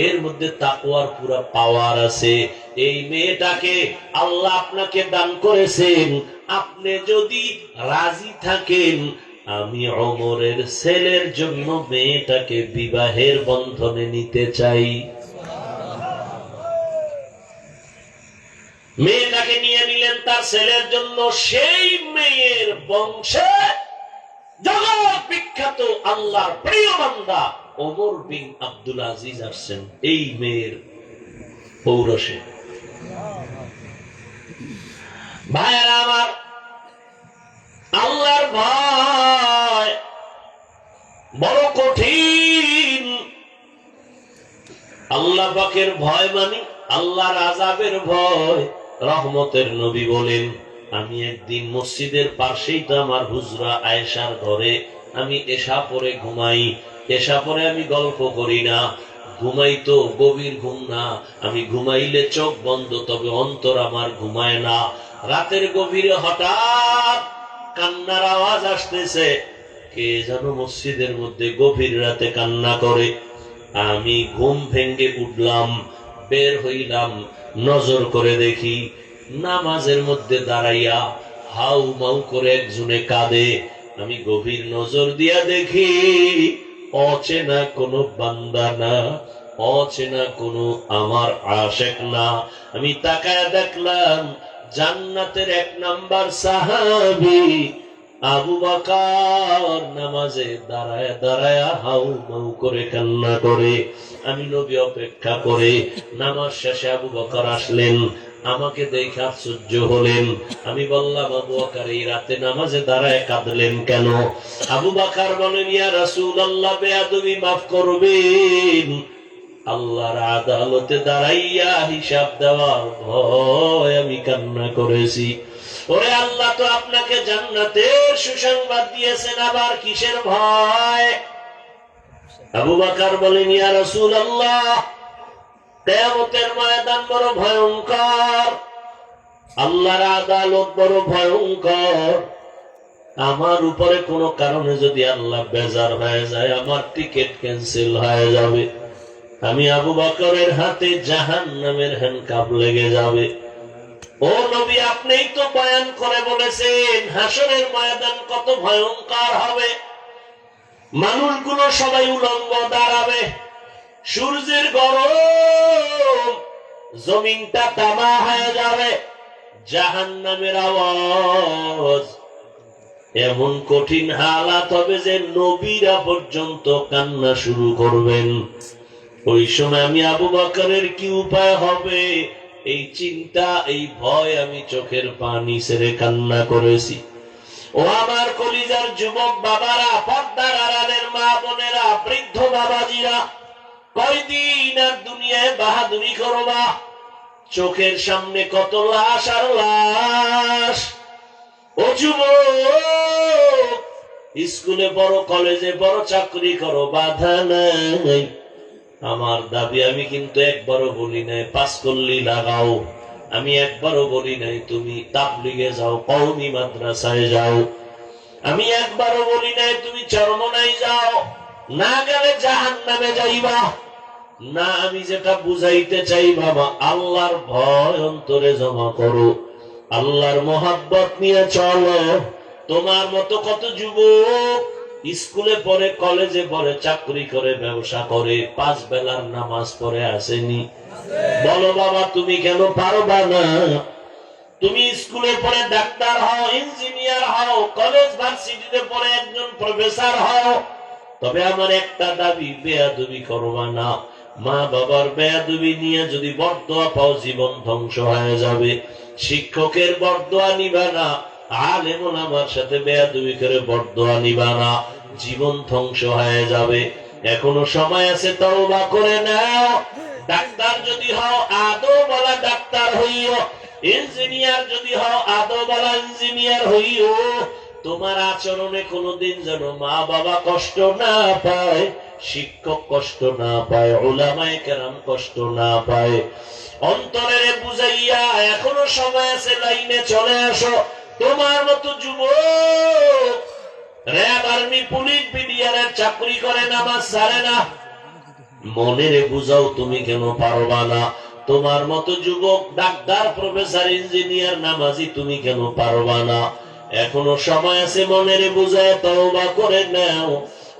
এর মধ্যে তাকওয়ার পুরা পাওয়ার আছে। এই মেয়েটাকে আল্লাহ আপনাকে দান করেছেন, আপনি যদি রাজি থাকেন, আমি ওমরের ছেলের জন্য মেয়েটাকে বিবাহের বন্ধনে নিতে চাই। মেয়েটাকে নিয়ে নিলেন তার ছেলের জন্য। সেই মেয়ের বংশে জগৎ বিখ্যাত আল্লাহর প্রিয় বান্দা ওমর বিন আব্দুল আজিজ আসছেন এই মেয়ের পৌরসে। ভাইয়েরা আমার, আল্লাহর ভয় বড় কঠিন। আল্লাহ পাকের ভয় মানে আল্লাহর আযাবের ভয়। রহমতের নবী বলেন, আমি একদিন মসজিদের পাশেই তো আমার হুজরা আয়েশার ঘরে, আমি এশা পরে ঘুমাই। এশা পরে আমি গল্প করি না, ঘুমাই তো গভীর ঘুম না, আমি ঘুমাইলে চোখ বন্ধ, তবে অন্তর আমার ঘুমায় না। রাতের গভীরে হঠাৎ কান্নার আওয়াজ আসতেছে, কে যেন মসজিদের মধ্যে গভীর রাতে কান্না করে। আমি ঘুম ভেঙ্গে উঠলাম, বের হইলাম, নজর করে দেখি নামাজের মধ্যে দাঁড়াইয়া হাউ মাউ করে একজনে কাঁদে। আমি গভীর নজর দিয়া দেখি অচেনা কোনো বান্দা না, অচেনা কোনো আমার আশিক না। আমি তাকায় দেখলাম জান্নাতের 1 নাম্বার সাহাবী আবু বকর নামাজে দাঁড়ায় দাঁড়ায় হাউ মাউ করে কান্না করে। আমি নবী অপেক্ষা করে, নামাজ শেষে আবু বকর আসলেন, আমাকে দেখে আশ্চর্য হলেন। আমি বললাম, আবু বকর এই রাতে নামাজে দাঁড়ায় কাঁদলেন কেন? আবু বকর বলেন, ইয়া রাসূলুল্লাহ, বেয়াদবি মাফ করবেন, আল্লাহর আদালতে দাঁড়াইয়া হিসাব দেওয়ার ভয় আমি কান্না করেছি। ওরে আল্লাহ তো আপনাকে জান্নাতের সুসংবাদ দিয়েছেন, আবার কিসের ভয়? আবু বকর বলেন, ইয়া রাসূলুল্লাহ, কিয়ামতের ময়দান বড় ভয়ঙ্কর, আল্লাহর আদালত বড় ভয়ঙ্কর। আমার উপরে কোনো কারণে যদি আল্লাহ বেজার হয়ে যায়, আমার টিকিট ক্যান্সেল হয়ে যাবে। আমি আবু বকরের হাতে জাহান্নামের হ্যান্ডকাপ লেগে যাবে। ও নবী, আপনিই তো বয়ান করে বলেছেন হাসরের ময়দান কত ভয়ঙ্কর হবে। মানুষগুলো সবাই উলঙ্গ দাঁড়াবে, সূর্যের গরম, জমিনটা তামা হয়ে যাবে, জাহান্নামের আওয়াজ, এমন কঠিন হালাত হবে যে নবীরা পর্যন্ত কান্না শুরু করবেন। ওই সময় আমি আবু বকরের কি উপায় হবে, এই চিন্তা, এই ভয়, আমি চোখের পানি ছেড়ে কান্না করেছি। ও আমার কলিজার যুবক বাবারা, পর্দার আড়ালের মা বোনেরা, বৃদ্ধ বাবাজিরা, কয়দিন আর দুনিয়ায় বাহাদুরি করবা? চোখের সামনে কত লাশ আর লাশ। ও যুবক, স্কুলে পড়ো, কলেজে পড়ো, চাকরি করো, বাধা নাই। আমার দাবি, আমি কিন্তু একবারও বলি নাই পাস করলি লাগাও, আমি একবারও বলি নাই তুমি তাবলিগে যাও, কওমি মাদ্রাসায় যাও, আমি একবারও বলি নাই তুমি চরমনায় যাও, না গেলে জাহান্নামে যাইবা না। আমি যেটা বুঝাইতে চাই বাবা, আল্লাহর ভয় অন্তরে জমা করো, আল্লাহর মোহাব্বত নিয়ে চলো। তোমার মতো কত যুবক স্কুলে পড়ে, কলেজে পড়ে, চাকরি করে, ব্যবসা করে, 5 বেলার নামাজ পড়ে আসেনি? বলো বাবা, তুমি কেন পারবা না? তুমি স্কুলে পড়ে ডাক্তার হও, ইঞ্জিনিয়ার হও, কলেজ ভার্সিটিতে পড়ে একজন প্রফেসর হও, তবে আমার একটা দাবি, বেয়াদবি করবা না। মা বাবার বেয়াদবি নিয়ে যদি বরদোয়া পাও, জীবন ধ্বংস হয়ে যাবে। শিক্ষকের বরদোয়া নিবা না, আলেম ওলামার সাথে বেয়াদবি করে বরদোয়া নিবা না, জীবন ধ্বংস হয়ে যাবে। এখনো সময় আছে, তওবা করে নাও। ডাক্তার যদি হও, আদৌ বলা ডাক্তার হইও। ইঞ্জিনিয়ার যদি হও, আদৌ বলা ইঞ্জিনিয়ার হইও। তোমার আচরণে কোনোদিন যেন মা বাবা কষ্ট না পায়, শিক্ষক কষ্ট না পায়, উলামায়ে কেরাম কষ্ট না পায়। অন্তরে বুঝাইয়া এখনো সময় আছে, লাইনে চলে আসো। তোমার মতো যুবক র‍্যাব, আর্মি, পুলিশ, বিডিআরের চাকরি করে, নামাজ ছাড়ে না, মনের বুঝাও তুমি কেন পারবা না? তোমার মতো যুবক ডাক্তার, প্রফেসর, ইঞ্জিনিয়ার, নামাজি, তুমি কেন পারবা না? এখনো সময় আছে, মনের বুঝায় তওবা করে নাও।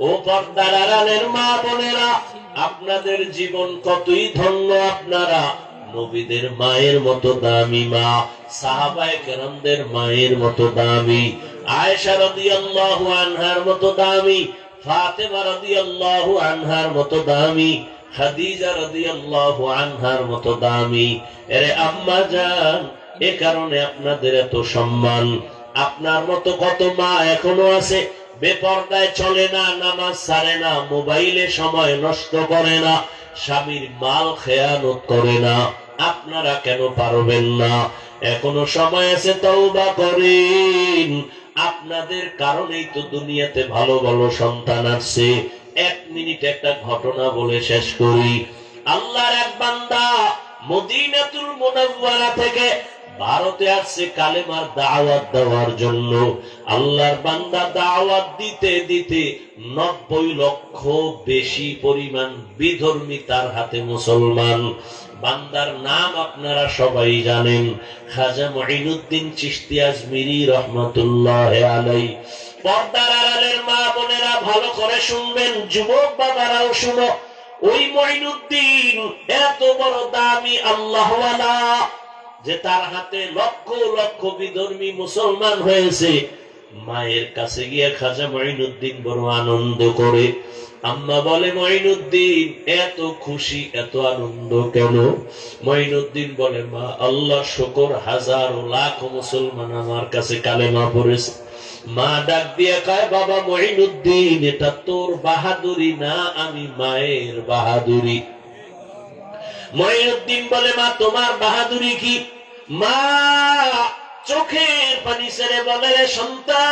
ও পর্দার আড়ালের মা বোনেরা, আপনাদের জীবন কতই ধন্য। আপনারা নবীদের মায়ের মতো দামি মা, সাহাবায়ে কেরামদের মায়ের মতো দামি, আয়েশা রাদিয়াল্লাহু আনহার মতো দামি, ফাতেমা রাদিয়াল্লাহু আনহার মতো দামি, খাদিজা রাদিয়াল্লাহু আনহার মতো দামি। এরে আম্মা জান, এ কারণে আপনাদের এত সম্মান। আপনার মতো কত মা এখনো আছে, বেপরদায় চলে না, নামাজ ছাড়ে না, মোবাইলে সময় নষ্ট করে না, স্বামীর মাল খেয়ানত করে না। আপনারা কেন পারবেন না? এখনো সময় আছে, তওবা করেন। আপনাদের কারণেই তো দুনিয়াতে ভালো ভালো সন্তান আসছে। 1 মিনিট একটা ঘটনা বলে শেষ করি। আল্লাহর এক বান্দা মদিনাতুল মুনাওয়ারা থেকে ভারতে আসছে কালেমার দাওয়াত দেওয়ার জন্য। আল্লাহর বান্দা দাওয়াত দিতে দিতে 90 লক্ষ বেশি পরিমাণ বিধর্মী তার হাতে মুসলমান। বান্দার নাম আপনারা সবাই জানেন, খাজা মুঈনুদ্দিন চিশতি আজমিরি রহমাতুল্লাহি আলাইহি। পর্দার আড়ালের মা বোনেরা ভালো করে শুনবেন, যুবক বাবারাও শুনো। ওই মুঈনুদ্দিন এত বড় দামি আল্লাহওয়ালা যে তার হাতে লক্ষ লক্ষ বিধর্মী মুসলমান হয়েছে। মায়ের কাছে গিয়ে খাজা মুঈনুদ্দিন বড় আনন্দ করে আম্মা বলে মঈনুদ্দিন এত খুশি এত আনন্দ কেন? মঈনুদ্দিন বলে মা আল্লাহ শুকর, হাজারো লাখ মুসলমান আমার কাছে কালেমা পড়েছে। মা ডাক দিয়ে কয় বাবা মঈনুদ্দিন এটা তোর বাহাদুরি না, আমি মায়ের বাহাদুরি। মঈনুদ্দিন বলে মা তোমার বাহাদুরি কি? মা চোখের পানি ছেড়ে বলে রে সন্তান,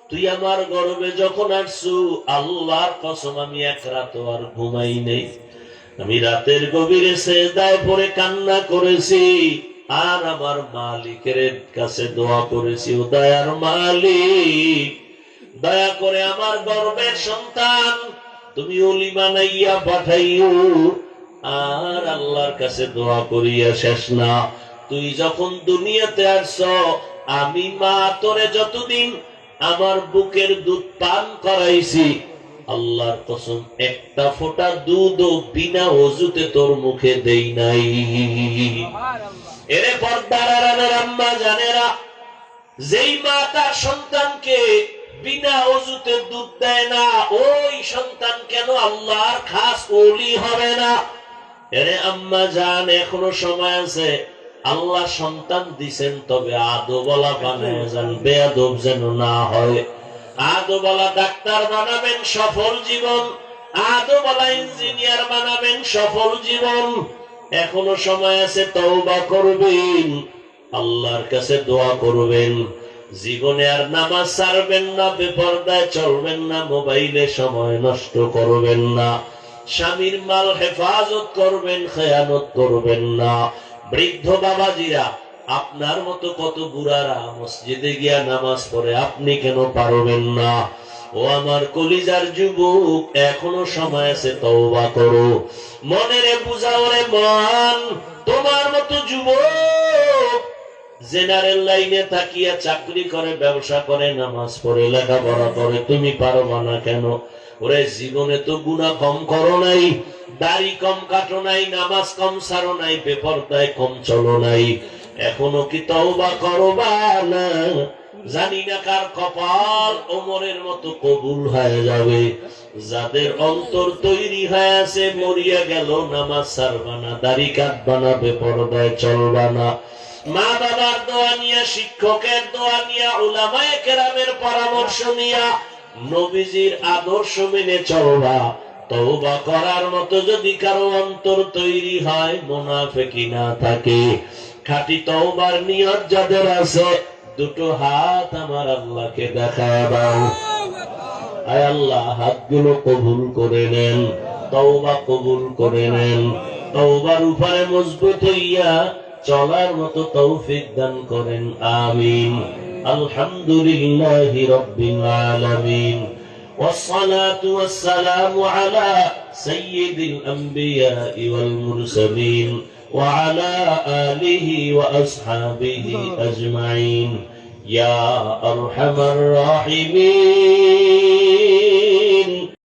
তুই আমার গর্বে যখন আসছু আল্লাহর কসম আমি এক রাত আর ঘুমাই নেই। আমি রাতের গভীরে সেজদায় পড়ে কান্না করেছি আর আমার মালিকের কাছে দোয়া করেছি, ও দয়ার মালিক দয়া করে আমার গর্বের সন্তান তুমি ওলি বানাইয়া পাঠাইও। আর আল্লাহর কাছে দোয়া করিয়া শেষ না, তুই যখন দুনিয়াতে আসছ আমি মা তোরে যতদিন আমার বুকের দুধ পান করাইছি আল্লাহর কসম একটা ফোঁটা দুধও বিনা ওযুতে তোর মুখে দেই নাই। এরে পর্দার আড়ালের আম্মা জানেরা, যেই মা তার সন্তানকে বিনা ওযুতে দুধ দেয় না ওই সন্তান কেন আল্লাহর খাস ওলি হবে না? এরে আম্মা জান এখনো সময় আছে, আল্লাহ সন্তান দিছেন তবে আদবওয়ালা বানায় যান, বেয়াদব যেন না হয়। আদবওয়ালা ডাক্তার বানাবেন সফল জীবন, আদবওয়ালা ইঞ্জিনিয়ার বানাবেন সফল জীবন। এখনো সময় আছে, তওবা করবেন, আল্লাহর কাছে দোয়া করবেন। জীবনে আর নামাজ ছাড়বেন না, বেপরদায় চলবেন না, মোবাইলে সময় নষ্ট করবেন না, স্বামীর মাল হেফাজত করবেন, খেয়ানত করবেন না। বৃদ্ধ বাবাজিরা, আপনার মতো কত বুড়ারা মসজিদে গিয়া নামাজ পড়ে, আপনি কেন পারবেন না? ও আমার কলিজার যুবক, এখনো সময় আছে, তওবা করো। মনেরে বুঝাও রে মন, তোমার মতো যুবক জেনারেল লাইনে থাকিয়া চাকরি করে, ব্যবসা করে, নামাজ পড়ে, লেখাপড়া করে, তুমি পারবা না কেন? ওরে জীবনে তো গুনাহ কম করো নাই, দাড়ি কম কাটো নাই, নামাজ কম ছাড়ো নাই, বেপরদায় কম চলো নাই, এখনো কি তওবা করবা না? জানি না কার কপাল ওমরের মতো কবুল হয়ে যাবে। যাদের অন্তর তৈরি হয়ে আছে, মরিয়া গেল নামাজ ছাড়বা না, দাড়ি কাটবা না, বেপরদায় চলবা না, মা বাবার দোয়া নিয়া, শিক্ষকের দোয়া নিয়া, উলামায়ে কেরামের পরামর্শ নিয়া, নবীজির আদর্শ মেনে চলবা। তওবা করার মতো যদি কারো অন্তর তৈরি হয়, মুনাফিকি না থাকে, খাঁটি তওবার নিয়ত যাদের আছে, দুটো হাত আমার আল্লাহকে দেখায় দাও। আয় আল্লাহ হাতগুলো কবুল করে নেন, তওবা কবুল করে নেন, তওবার উপরে মজবুত হইয়া চলার মতো তৌফিক দান করেন, আমিন। আলহামদুলিল্লাহি রাব্বিল আলামিন, والصلاة والسلام على سيد الأنبياء والمرسلين وعلى آله وأصحابه أجمعين يا أرحم الراحمين